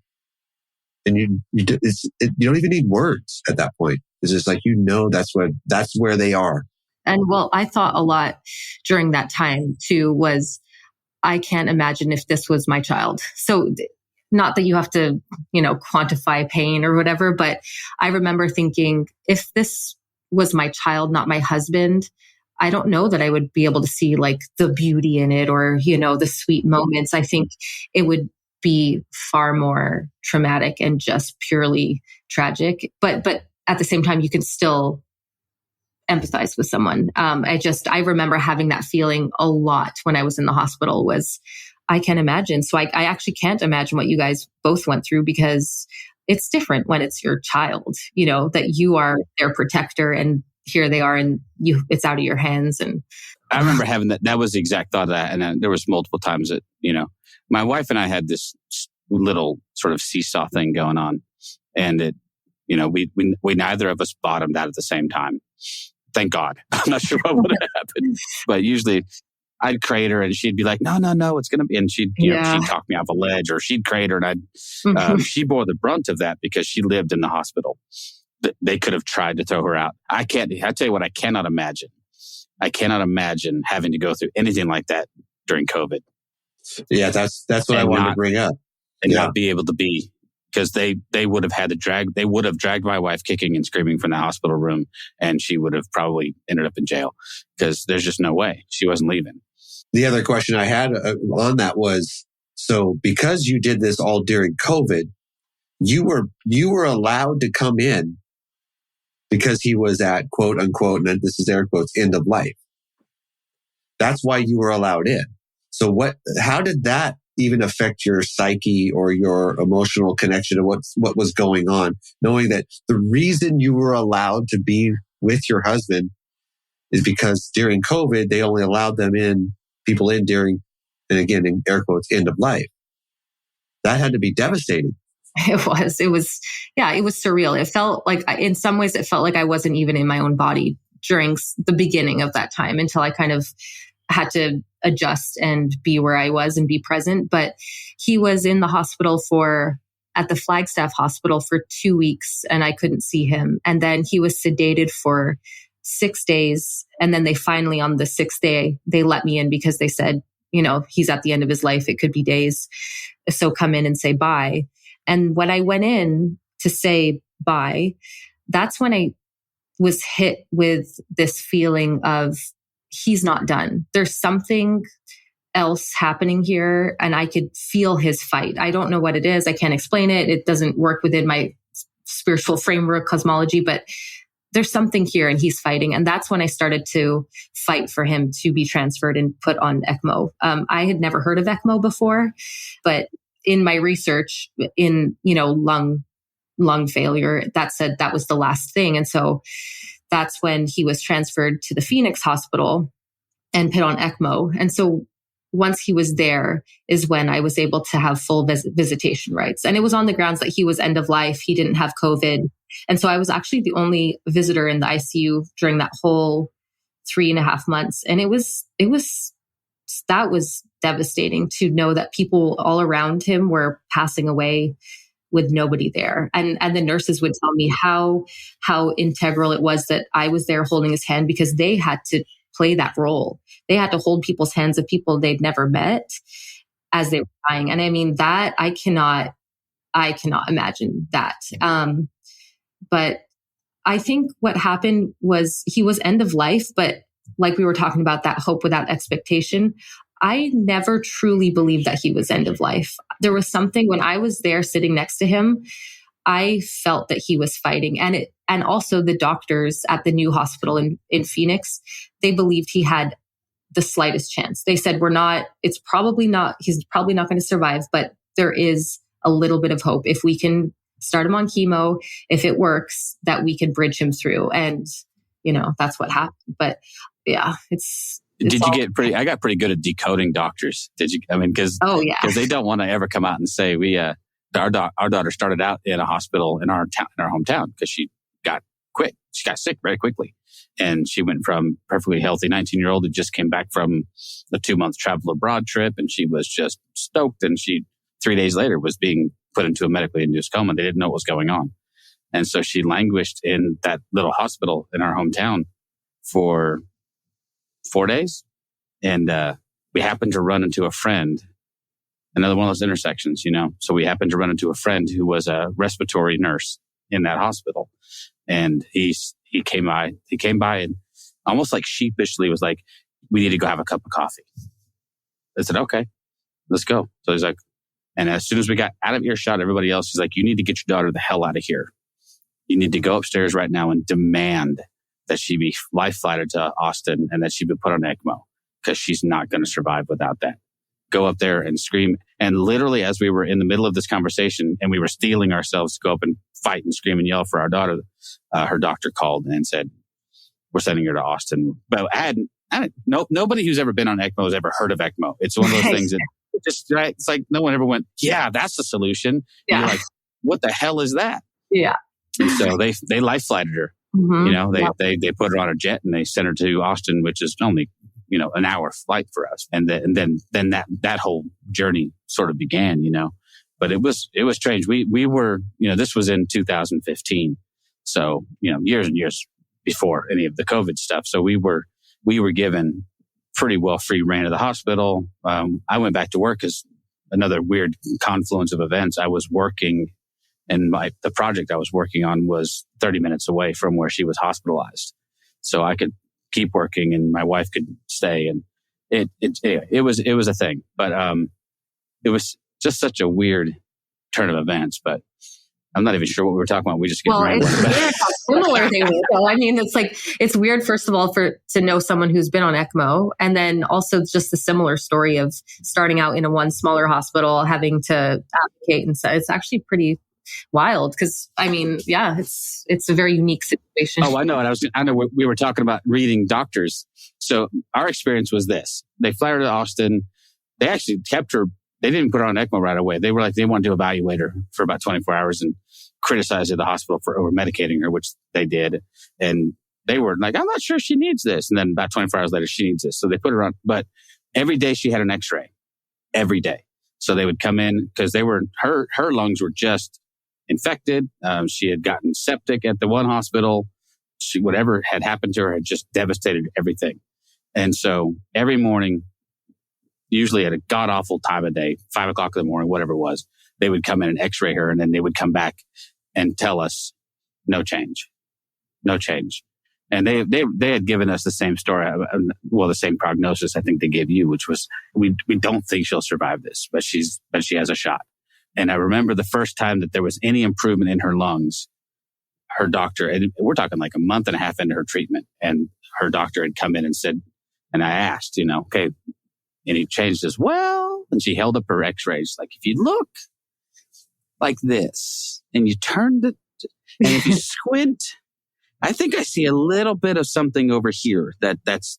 And you don't even need words at that point. It's just like, that's where they are. And well, I thought a lot during that time too was, I can't imagine if this was my child. So not that you have to, quantify pain or whatever, but I remember thinking, if this was my child, not my husband, I don't know that I would be able to see like the beauty in it or, the sweet moments. I think it would be far more traumatic and just purely tragic. But at the same time, you can still empathize with someone. I remember having that feeling a lot when I was in the hospital was, I can't imagine. So I actually can't imagine what you guys both went through because it's different when it's your child, that you are their protector and here they are and it's out of your hands. And I remember having that was the exact thought of that. And there was multiple times that, my wife and I had this little sort of seesaw thing going on and it, we neither of us bottomed out at the same time. Thank God. I'm not sure what would have happened, but usually I'd crate her and she'd be like, no, it's going to be, and she'd talk me off a ledge or she'd crate her and she bore the brunt of that because she lived in the hospital. They could have tried to throw her out. I tell you what, I cannot imagine. I cannot imagine having to go through anything like that during COVID. Yeah, that's what I wanted to bring up. And not be able to be, because they would have had to dragged my wife kicking and screaming from the hospital room and she would have probably ended up in jail because there's just no way. She wasn't leaving. The other question I had on that was, so because you did this all during COVID, you were allowed to come in because he was at quote unquote, and this is air quotes, end of life. That's why you were allowed in. So how did that even affect your psyche or your emotional connection to what was going on, knowing that the reason you were allowed to be with your husband is because during COVID, they only allowed people in during, and again, in air quotes, end of life. That had to be devastating. It was surreal. It felt like, in some ways, it felt like I wasn't even in my own body during the beginning of that time until I kind of had to adjust and be where I was and be present. But he was in the hospital at the Flagstaff Hospital for 2 weeks and I couldn't see him. And then he was sedated for 6 days. And then they finally, on the 6th day, they let me in because they said, he's at the end of his life. It could be days. So come in and say bye. And when I went in to say bye, that's when was hit with this feeling of he's not done. There's something else happening here, and I could feel his fight. I don't know what it is. I can't explain it. It doesn't work within my spiritual framework cosmology, but there's something here and he's fighting. And that's when I started to fight for him to be transferred and put on ECMO. I had never heard of ECMO before, but in my research in, lung failure, that said that was the last thing. And so that's when he was transferred to the Phoenix hospital and put on ECMO. And so once he was there is when I was able to have full visitation rights. And it was on the grounds that he was end of life. He didn't have COVID. And so I was actually the only visitor in the ICU during that whole 3.5 months. And that was devastating to know that people all around him were passing away with nobody there. And the nurses would tell me how integral it was that I was there holding his hand, because they had to play that role. They had to hold people's hands of people they'd never met as they were dying. And I mean, that I cannot imagine that. But I think what happened was he was end of life, but like we were talking about, that hope without expectation, I never truly believed that he was end of life. There was something when I was there sitting next to him, I felt that he was fighting. And also the doctors at the new hospital in Phoenix, they believed he had the slightest chance. They said, he's probably not going to survive, but there is a little bit of hope. If we can start him on chemo, if it works, that we can bridge him through. And, that's what happened. But yeah, I got pretty good at decoding doctors. Did you? I mean, because they don't want to ever come out and say our daughter started out in a hospital in our hometown because she got sick very quickly. And she went from perfectly healthy 19-year-old who just came back from a 2-month travel abroad trip. And she was just stoked. And she 3 days later was being put into a medically induced coma. They didn't know what was going on. And so she languished in that little hospital in our hometown for 4 days. And we happened to run into a friend, another one of those intersections, So we happened to run into a friend who was a respiratory nurse in that hospital. And he came by and almost like sheepishly was like, "We need to go have a cup of coffee." I said, "Okay, let's go." So he's like, and as soon as we got out of earshot, everybody else, he's like, "You need to get your daughter the hell out of here. You need to go upstairs right now and demand that she be life flighted to Austin and that she be put on ECMO, because she's not going to survive without that. Go up there and scream." And literally, as we were in the middle of this conversation and we were steeling ourselves to go up and fight and scream and yell for our daughter, her doctor called and said, "We're sending her to Austin." But nobody who's ever been on ECMO has ever heard of ECMO. It's one of those things that it's like no one ever went, "Yeah, that's the solution." Yeah. You're like, "What the hell is that?" Yeah. And so they life flighted her. Mm-hmm. They put her on a jet and they sent her to Austin, which is only an hour flight for us. And then that whole journey sort of began, but it was strange. We were, this was in 2015. So, years and years before any of the COVID stuff. So we were given pretty well free reign of the hospital. I went back to work as another weird confluence of events. I was working, and the project I was working on was 30 minutes away from where she was hospitalized. So I could keep working and my wife could stay, and it was a thing. But it was just such a weird turn of events. But I'm not even sure what we were talking about. We just get it's weird how similar they were. Though. I mean, it's weird, first of all, to know someone who's been on ECMO, and then also just a similar story of starting out in one smaller hospital, having to advocate, and so it's actually pretty wild, because I mean, yeah, it's a very unique situation. Oh, I know. And I know we were talking about reading doctors. So our experience was this: they flew her to Austin. They actually kept her. They didn't put her on ECMO right away. They were like, they wanted to evaluate her for about 24 hours and criticize the hospital for over medicating her, which they did. And they were like, "I'm not sure she needs this." And then about 24 hours later, she needs this. So they put her on. But every day she had an X-ray. Every day. So they would come in because her lungs were just infected. She had gotten septic at the one hospital. Whatever had happened to her had just devastated everything. And so every morning, usually at a god-awful time of day, 5 o'clock in the morning, whatever it was, they would come in and x-ray her, and then they would come back and tell us, no change. And they had given us the same story, the same prognosis I think they gave you, which was we don't think she'll survive this, but she has a shot. And I remember the first time that there was any improvement in her lungs, her doctor, and we're talking like a month and a half into her treatment, and her doctor had come in and said, and I asked, okay, any changes? Well, and she held up her x-rays, like, if you look like this and you turned it, and if you squint, I think I see a little bit of something over here that's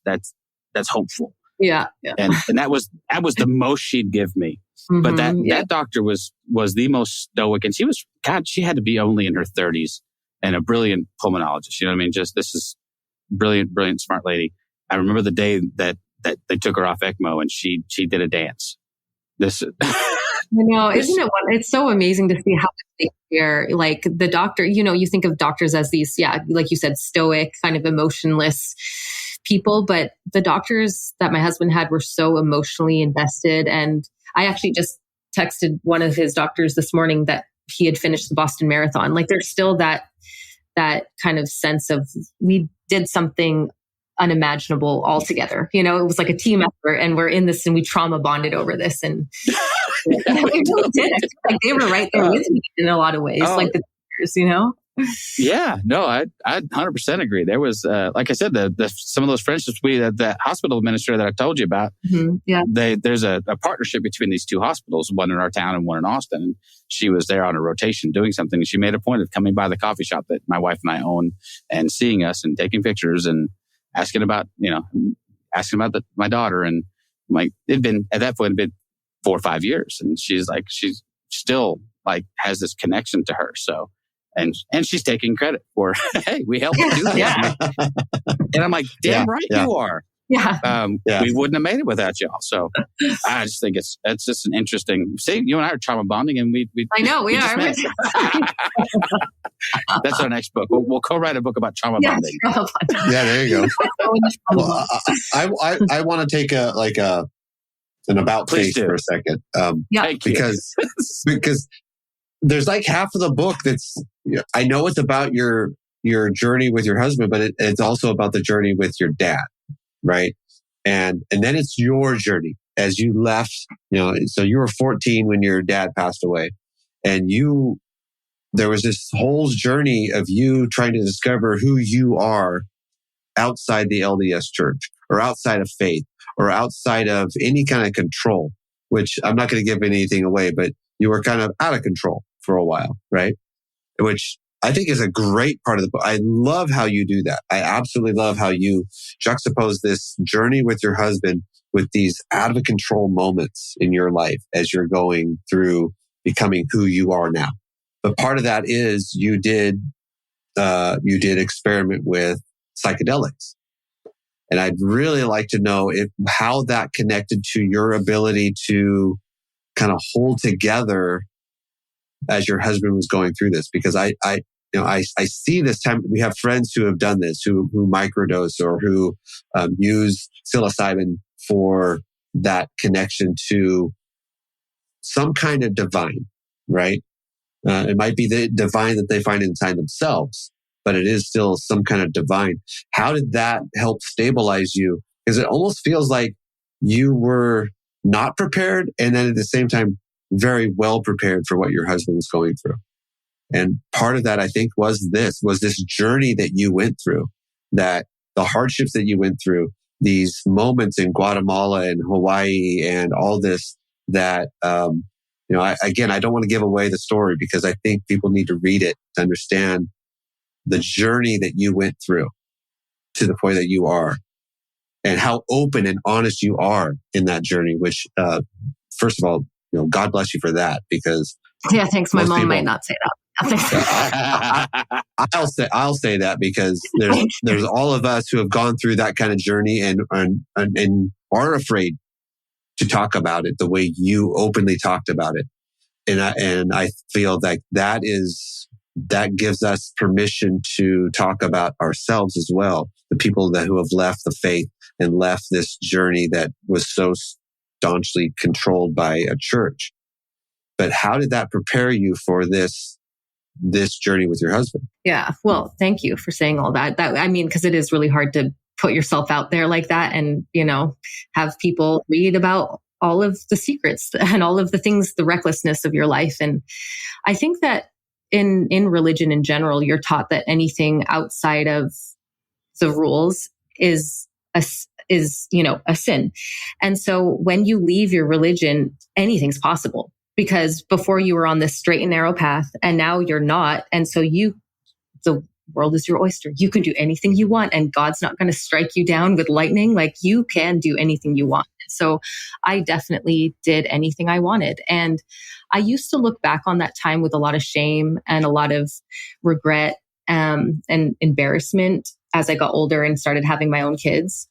hopeful. Yeah. And that was the most she'd give me. But that doctor was the most stoic, and she had to be only in her 30s and a brilliant pulmonologist. You know what I mean? Just, this is brilliant, smart lady. I remember the day that they took her off ECMO and she did a dance. Isn't it? It's so amazing to see how they care. Like the doctor, you think of doctors as these, like you said, stoic, kind of emotionless people, but the doctors that my husband had were so emotionally invested. And I actually just texted one of his doctors this morning that he had finished the Boston Marathon. Like there's still that kind of sense of we did something unimaginable all together. It was like a team effort, and we're in this and we trauma bonded over this. And we really did. I feel like they were right there with me in a lot of ways, like the teachers, Yeah, no, I 100% agree. There was, like I said, some of those friendships that hospital administrator that I told you about. There's a partnership between these two hospitals, one in our town and one in Austin. And she was there on a rotation doing something. And she made a point of coming by the coffee shop that my wife and I own and seeing us and taking pictures and asking about my daughter. And like, at that point, it'd been 4 or 5 years. And she's still like has this connection to her. So, and she's taking credit for, hey, we helped you do this. Yeah. And I'm like, damn right you are. Yeah. We wouldn't have made it without y'all. So I just think it's just an interesting, see, you and I are trauma bonding, and we I know we are. That's our next book. We'll co-write a book about trauma bonding. Yeah, there you go. Well, I want to take an about face for a second. Because there's like half of the book that's, I know it's about your journey with your husband, but it's also about the journey with your dad, right? And then it's your journey as you left, so you were 14 when your dad passed away, and there was this whole journey of you trying to discover who you are outside the LDS church, or outside of faith, or outside of any kind of control, which I'm not going to give anything away, but you were kind of out of control for a while, right? Which I think is a great part of the book. I love how you do that. I absolutely love how you juxtapose this journey with your husband with these out of control moments in your life as you're going through becoming who you are now. But part of that is you did experiment with psychedelics. And I'd really like to know how that connected to your ability to kind of hold together as your husband was going through this, because I see this time. We have friends who have done this, who microdose or who use psilocybin for that connection to some kind of divine, right? It might be the divine that they find inside themselves, but it is still some kind of divine. How did that help stabilize you? Because it almost feels like you were not prepared, and then at the same time, very well prepared for what your husband was going through. And part of that, I think, was this journey that you went through, that the hardships that you went through, these moments in Guatemala and Hawaii and all this, that, I don't want to give away the story, because I think people need to read it to understand the journey that you went through to the point that you are, and how open and honest you are in that journey, which, first of all, God bless you for that, because thanks. My mom might not say that. I'll say that, because there's all of us who have gone through that kind of journey and are afraid to talk about it the way you openly talked about it. And I feel like that gives us permission to talk about ourselves as well. The people who have left the faith and left this journey that was so staunchly controlled by a church. But how did that prepare you for this this journey with your husband. Yeah. Well, thank you for saying all that. Because it is really hard to put yourself out there like that and, have people read about all of the secrets and all of the things, the recklessness of your life. And I think that in religion in general, you're taught that anything outside of the rules is a sin. And so when you leave your religion, anything's possible, because before you were on this straight and narrow path and now you're not. And so the world is your oyster. You can do anything you want and God's not going to strike you down with lightning. Like, you can do anything you want. So I definitely did anything I wanted. And I used to look back on that time with a lot of shame and a lot of regret and embarrassment as I got older and started having my own kids.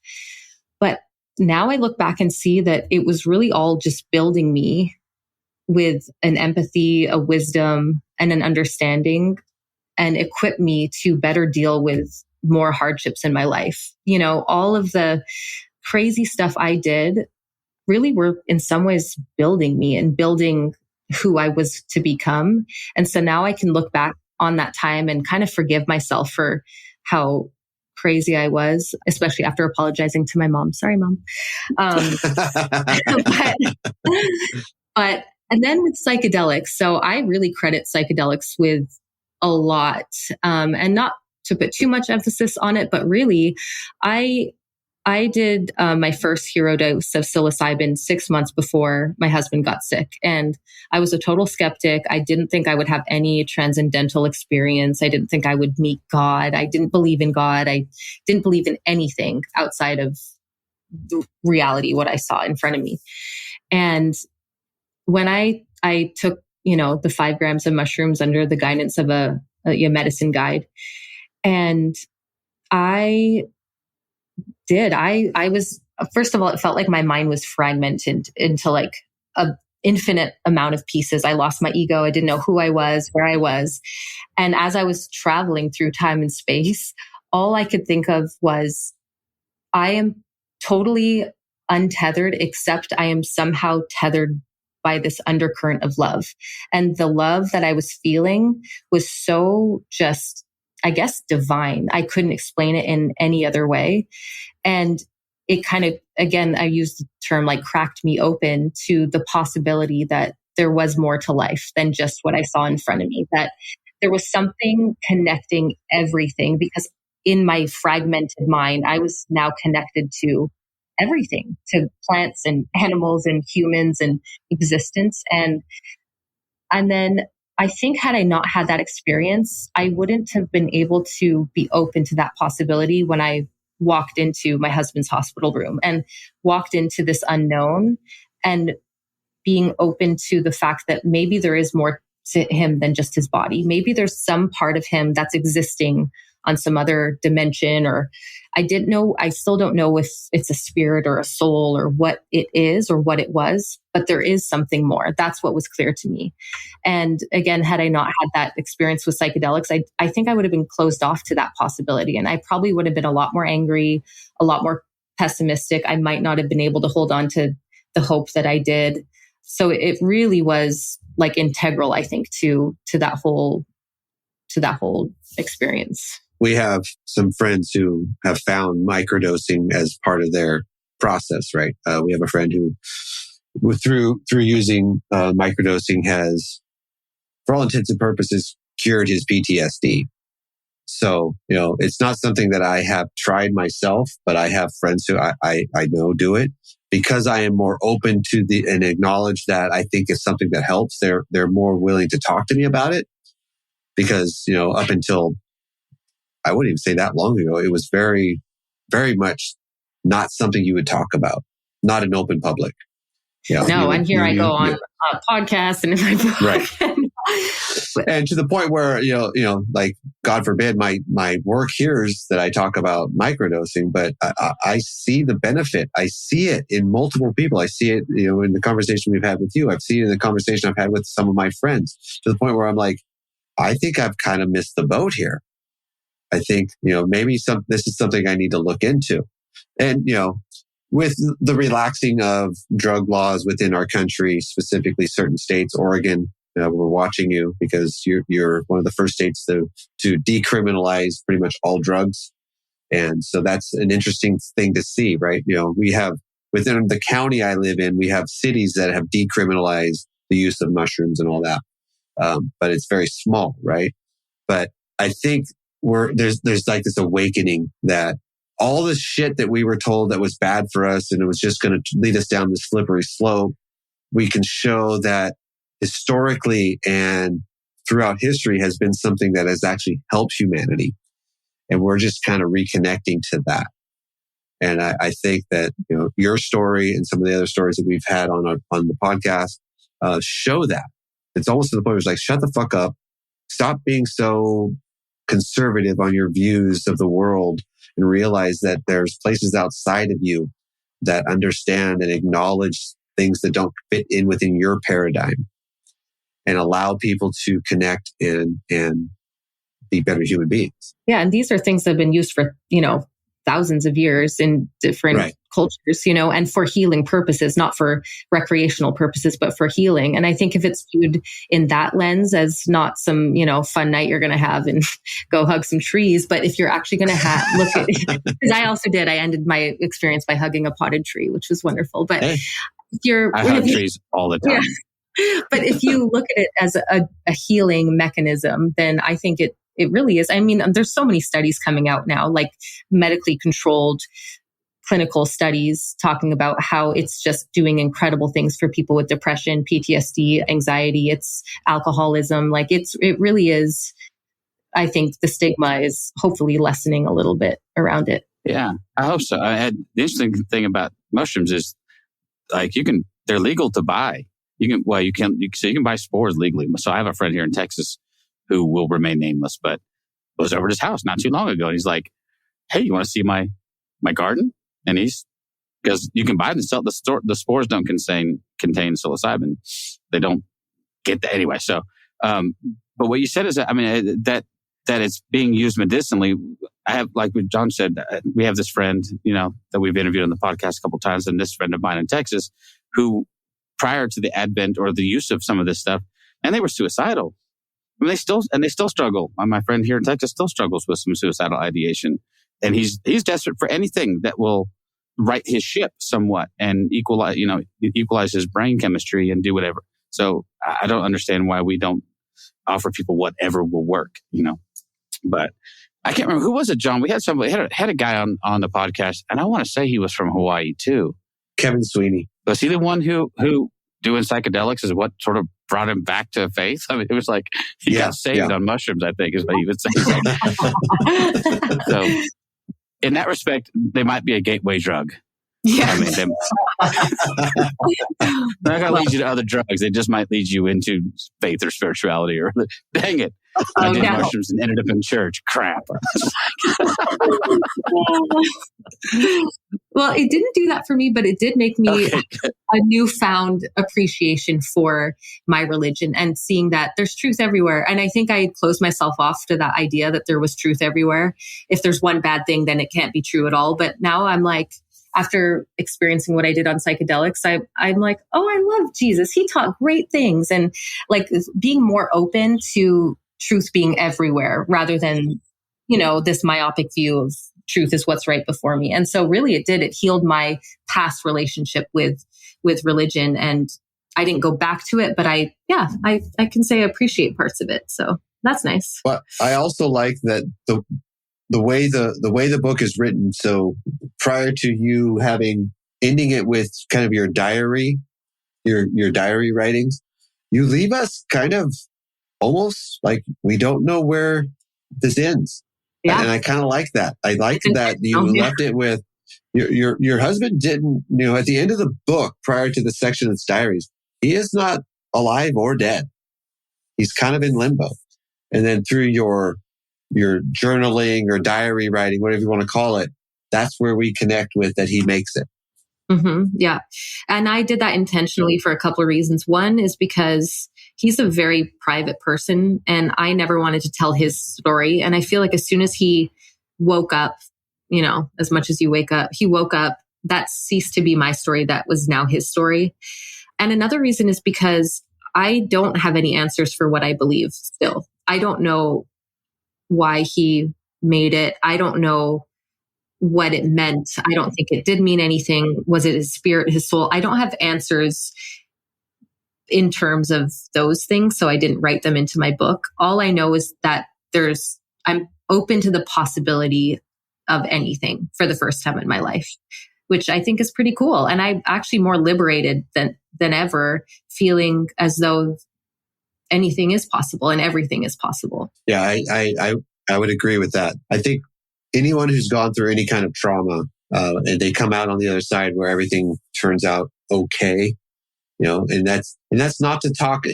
But now I look back and see that it was really all just building me with an empathy, a wisdom, and an understanding, and equip me to better deal with more hardships in my life. All of the crazy stuff I did really were in some ways building me and building who I was to become. And so now I can look back on that time and kind of forgive myself for how crazy I was, especially after apologizing to my mom. Sorry, Mom. But and then with psychedelics. So I really credit psychedelics with a lot, and not to put too much emphasis on it, but really, I did my first hero dose of psilocybin 6 months before my husband got sick. And I was a total skeptic. I didn't think I would have any transcendental experience. I didn't think I would meet God. I didn't believe in God. I didn't believe in anything outside of the reality, what I saw in front of me. And when I took, the 5 grams of mushrooms under the guidance of a medicine guide, and I was, first of all, it felt like my mind was fragmented into like an infinite amount of pieces. I lost my ego. I didn't know who I was, where I was. And as I was traveling through time and space, all I could think of was, I am totally untethered, except I am somehow tethered by this undercurrent of love. And the love that I was feeling was so just, I guess, divine. I couldn't explain it in any other way. And it kind of, again, I use the term like cracked me open to the possibility that there was more to life than just what I saw in front of me, that there was something connecting everything, because in my fragmented mind, I was now connected to everything, to plants and animals and humans and existence. And then I think had I not had that experience, I wouldn't have been able to be open to that possibility when I walked into my husband's hospital room and walked into this unknown, and being open to the fact that maybe there is more to him than just his body. Maybe there's some part of him that's existing on some other dimension, or I still don't know if it's a spirit or a soul or what it is or what it was, but there is something more. That's what was clear to me. And again, had I not had that experience with psychedelics, I think I would have been closed off to that possibility. And I probably would have been a lot more angry, a lot more pessimistic. I might not have been able to hold on to the hope that I did. So it really was like integral, I think, to that whole experience. We have some friends who have found microdosing as part of their process, right? We have a friend who, through using microdosing, has, for all intents and purposes, cured his PTSD. So, it's not something that I have tried myself, but I have friends who I know do it. Because I am more open to and acknowledge that I think it's something that helps, they're more willing to talk to me about it. Because, up until, I wouldn't even say that long ago, it was very, very much not something you would talk about, not in open public. And here I go on a podcast and in my book. Right. And to the point where, like, God forbid, my work hears that I talk about microdosing, but I see the benefit. I see it in multiple people. I see it, in the conversation we've had with you. I've seen it in the conversation I've had with some of my friends, to the point where I'm like, I think I've kind of missed the boat here. I think, maybe this is something I need to look into. And, with the relaxing of drug laws within our country, specifically certain states, Oregon we're watching you because you're one of the first states to decriminalize pretty much all drugs. And so that's an interesting thing to see, right? We have within the county I live in, we have cities that have decriminalized the use of mushrooms and all that. But it's very small, right? But I think there's like this awakening that all the shit that we were told that was bad for us and it was just going to lead us down this slippery slope, we can show that historically and throughout history has been something that has actually helped humanity. And we're just kind of reconnecting to that. And I think that, your story and some of the other stories that we've had on the podcast show that. It's almost to the point where it's like, shut the fuck up. Stop being so conservative on your views of the world and realize that there's places outside of you that understand and acknowledge things that don't fit in within your paradigm and allow people to connect and be better human beings. Yeah. And these are things that have been used for, thousands of years in different cultures, and for healing purposes, not for recreational purposes, but for healing. And I think if it's viewed in that lens as not some, fun night you're going to have and go hug some trees, but if you're actually going to look at it, because I ended my experience by hugging a potted tree, which was wonderful. But I hug trees all the time. Yeah. But if you look at it as a healing mechanism, then I think it really is. I mean, there's so many studies coming out now, like medically controlled clinical studies talking about how it's just doing incredible things for people with depression, PTSD, anxiety, it's alcoholism. Like it really is. I think the stigma is hopefully lessening a little bit around it. Yeah, I hope so. The interesting thing about mushrooms is like they're legal to buy. You can buy spores legally. So I have a friend here in Texas who will remain nameless, but was over at his house not too long ago. And he's like, hey, you want to see my garden? And because you can buy them and sell the spores don't contain psilocybin. They don't get that anyway. So, but what you said is that, that it's being used medicinally. I have, like John said, we have this friend, that we've interviewed on the podcast a couple of times. And this friend of mine in Texas who prior to the advent or the use of some of this stuff, and they were suicidal. I mean, they still struggle. My friend here in Texas still struggles with some suicidal ideation, and he's desperate for anything that will right his ship somewhat and equalize his brain chemistry and do whatever. So I don't understand why we don't offer people whatever will work, But I can't remember who was it, John. We had had a guy on the podcast, and I want to say he was from Hawaii too. Kevin Sweeney. Was he the one who doing psychedelics is what sort of brought him back to faith? I mean, it was like he got saved on mushrooms, I think is what he would say. So in that respect, they might be a gateway drug. Yeah. I mean, they're not going to lead you to other drugs. They just might lead you into faith or spirituality or, dang it, I did mushrooms and ended up in church. Crap. Well, it didn't do that for me, but it did make me a newfound appreciation for my religion and seeing that there's truth everywhere. And I think I closed myself off to that idea that there was truth everywhere. If there's one bad thing, then it can't be true at all. But now I'm like, after experiencing what I did on psychedelics, I'm like, oh, I love Jesus. He taught great things. And like being more open to truth being everywhere rather than, this myopic view of truth is what's right before me. And so really it healed my past relationship with religion. And I didn't go back to it, but I can say I appreciate parts of it. So that's nice. But I also like that the way the book is written. So prior to you ending it with kind of your diary, your diary writings, you leave us kind of almost like we don't know where this ends. Yeah. And I kind of like that. I like that you left it with your husband didn't, at the end of the book, prior to the section that's diaries, he is not alive or dead. He's kind of in limbo. And then through your journaling or diary writing, whatever you want to call it, that's where we connect with that he makes it. Mm-hmm, yeah. And I did that intentionally for a couple of reasons. One is because he's a very private person and I never wanted to tell his story. And I feel like as soon as he woke up, as much as you wake up, he woke up, that ceased to be my story. That was now his story. And another reason is because I don't have any answers for what I believe still. I don't know why he made it. I don't know what it meant. I don't think it did mean anything. Was it his spirit, his soul? I don't have answers in terms of those things, so I didn't write them into my book. All I know is that I'm open to the possibility of anything for the first time in my life, which I think is pretty cool. And I'm actually more liberated than ever, feeling as though anything is possible and everything is possible. Yeah, I would agree with that. I think anyone who's gone through any kind of trauma, and they come out on the other side where everything turns out okay, and that's not to talk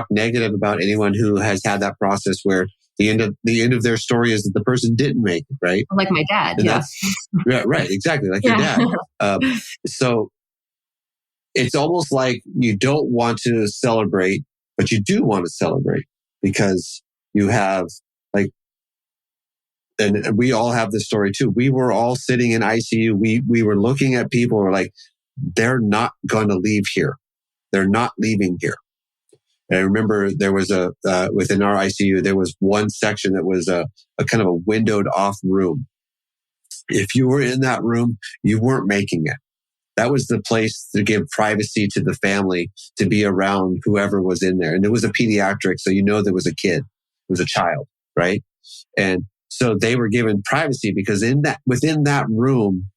negative about anyone who has had that process where the end of their story is that the person didn't make it, right? Like my dad, and yeah. Yeah, right, exactly, like your dad. So it's almost like you don't want to celebrate, but you do want to celebrate because you have and we all have this story too. We were all sitting in ICU. We were looking at people who were like, they're not going to leave here. They're not leaving here. And I remember there was within our ICU, there was one section that was a kind of a windowed off room. If you were in that room, you weren't making it. That was the place to give privacy to the family, to be around whoever was in there. And it was a pediatric, so there was a kid. It was a child, right? And so they were given privacy because within that room,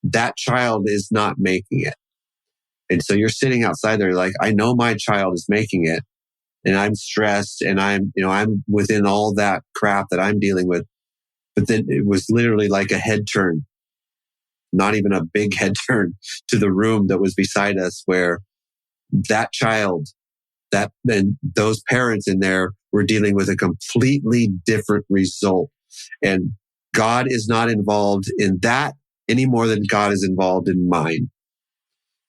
that child is not making it. And so you're sitting outside there like, I know my child is making it and I'm stressed and I'm within all that crap that I'm dealing with. But then it was literally like a head turn, not even a big head turn, to the room that was beside us where that child, and those parents in there were dealing with a completely different result. And God is not involved in that any more than God is involved in mine.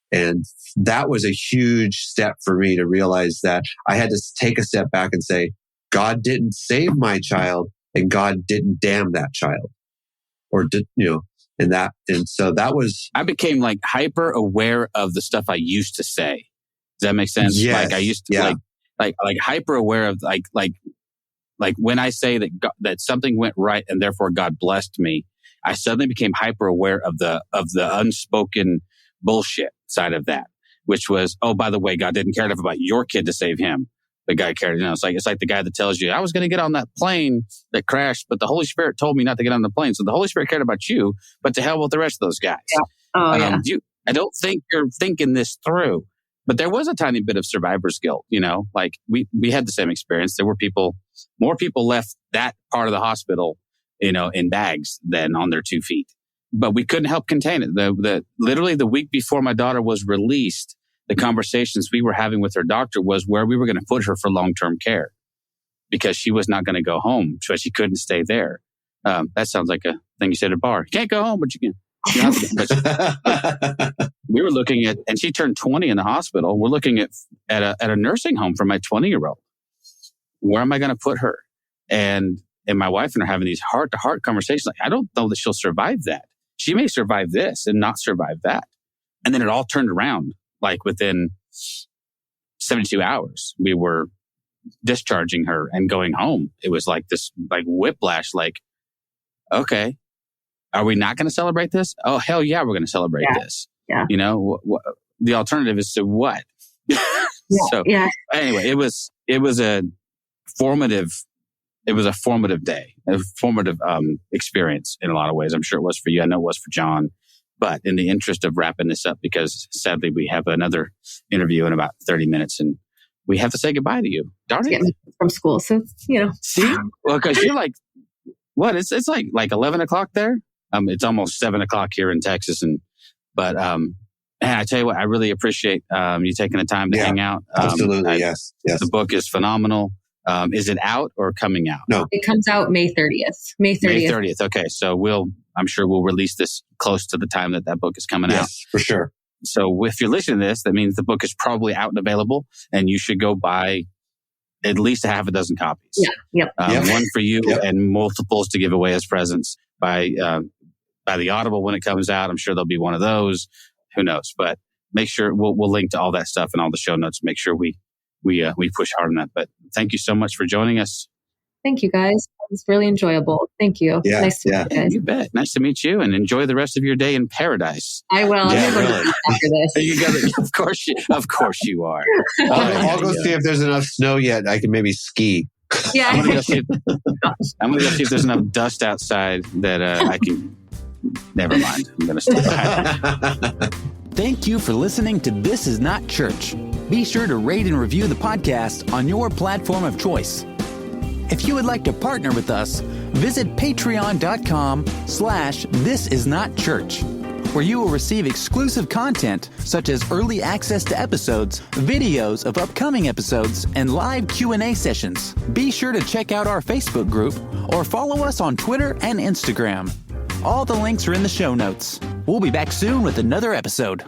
And that was a huge step for me to realize that I had to take a step back and say, God didn't save my child and God didn't damn that child. And so that was... I became like hyper aware of the stuff I used to say. Does that make sense? Yes, like I used to like hyper aware of like when I say that something went right and therefore God blessed me, I suddenly became hyper aware of the unspoken bullshit side of that, which was, oh, by the way, God didn't care enough about your kid to save him. The guy cared, it's like the guy that tells you, I was going to get on that plane that crashed, but the Holy Spirit told me not to get on the plane. So the Holy Spirit cared about you, but to hell with the rest of those guys. Yeah. Oh, yeah. I don't think you're thinking this through. But there was a tiny bit of survivor's guilt, like we had the same experience. There were more people left that part of the hospital, in bags than on their 2 feet. But we couldn't help contain it. Literally the week before my daughter was released, the conversations we were having with her doctor was where we were going to put her for long-term care because she was not going to go home, so she couldn't stay there. That sounds like a thing you said at a bar. You can't go home, but you can. We were looking at, and she turned 20 in the hospital. We're looking at a nursing home for my 20-year-old. Where am I going to put her? And my wife and I are having these heart-to-heart conversations. Like, I don't know that she'll survive that. She may survive this and not survive that. And then it all turned around. Like within 72 hours, we were discharging her and going home. It was like this, like whiplash. Like, okay. Are we not going to celebrate this? Oh, hell yeah, we're going to celebrate this. Yeah. The alternative is to what? Anyway, it was a formative day, a formative experience in a lot of ways. I'm sure it was for you. I know it was for John. But in the interest of wrapping this up, because sadly we have another interview in about 30 minutes and we have to say goodbye to you. Darn it. From school. So, See? Well, because you're like, what? It's like 11 o'clock there. It's almost 7 o'clock here in Texas. But I tell you what, I really appreciate you taking the time to hang out. Absolutely. Yes. The book is phenomenal. Is it out or coming out? No. It comes out May 30th. May 30th. Okay. So I'm sure we'll release this close to the time that book is coming out. Yes, for sure. So if you're listening to this, that means the book is probably out and available and you should go buy at least a half a dozen copies. Yeah. Yep. One for you and multiples to give away as presents by the Audible when it comes out. I'm sure there'll be one of those. Who knows? But make sure we'll link to all that stuff and all the show notes. Make sure we we push hard on that. But thank you so much for joining us. Thank you, guys. It was really enjoyable. Thank you. Yeah, Nice to meet you guys. You bet. Nice to meet you, and enjoy the rest of your day in paradise. I will. Yeah, I'm going to really. go after this. You got of course you are. I'll go see if there's enough snow yet. I can maybe ski. Yeah. I'm gonna go see if there's enough dust outside that I can. Never mind. I'm gonna stay behind. Thank you for listening to This Is Not Church. Be sure to rate and review the podcast on your platform of choice. If you would like to partner with us, visit patreon.com/thisisnotchurch, where you will receive exclusive content such as early access to episodes, videos of upcoming episodes, and live Q&A sessions. Be sure to check out our Facebook group or follow us on Twitter and Instagram. All the links are in the show notes. We'll be back soon with another episode.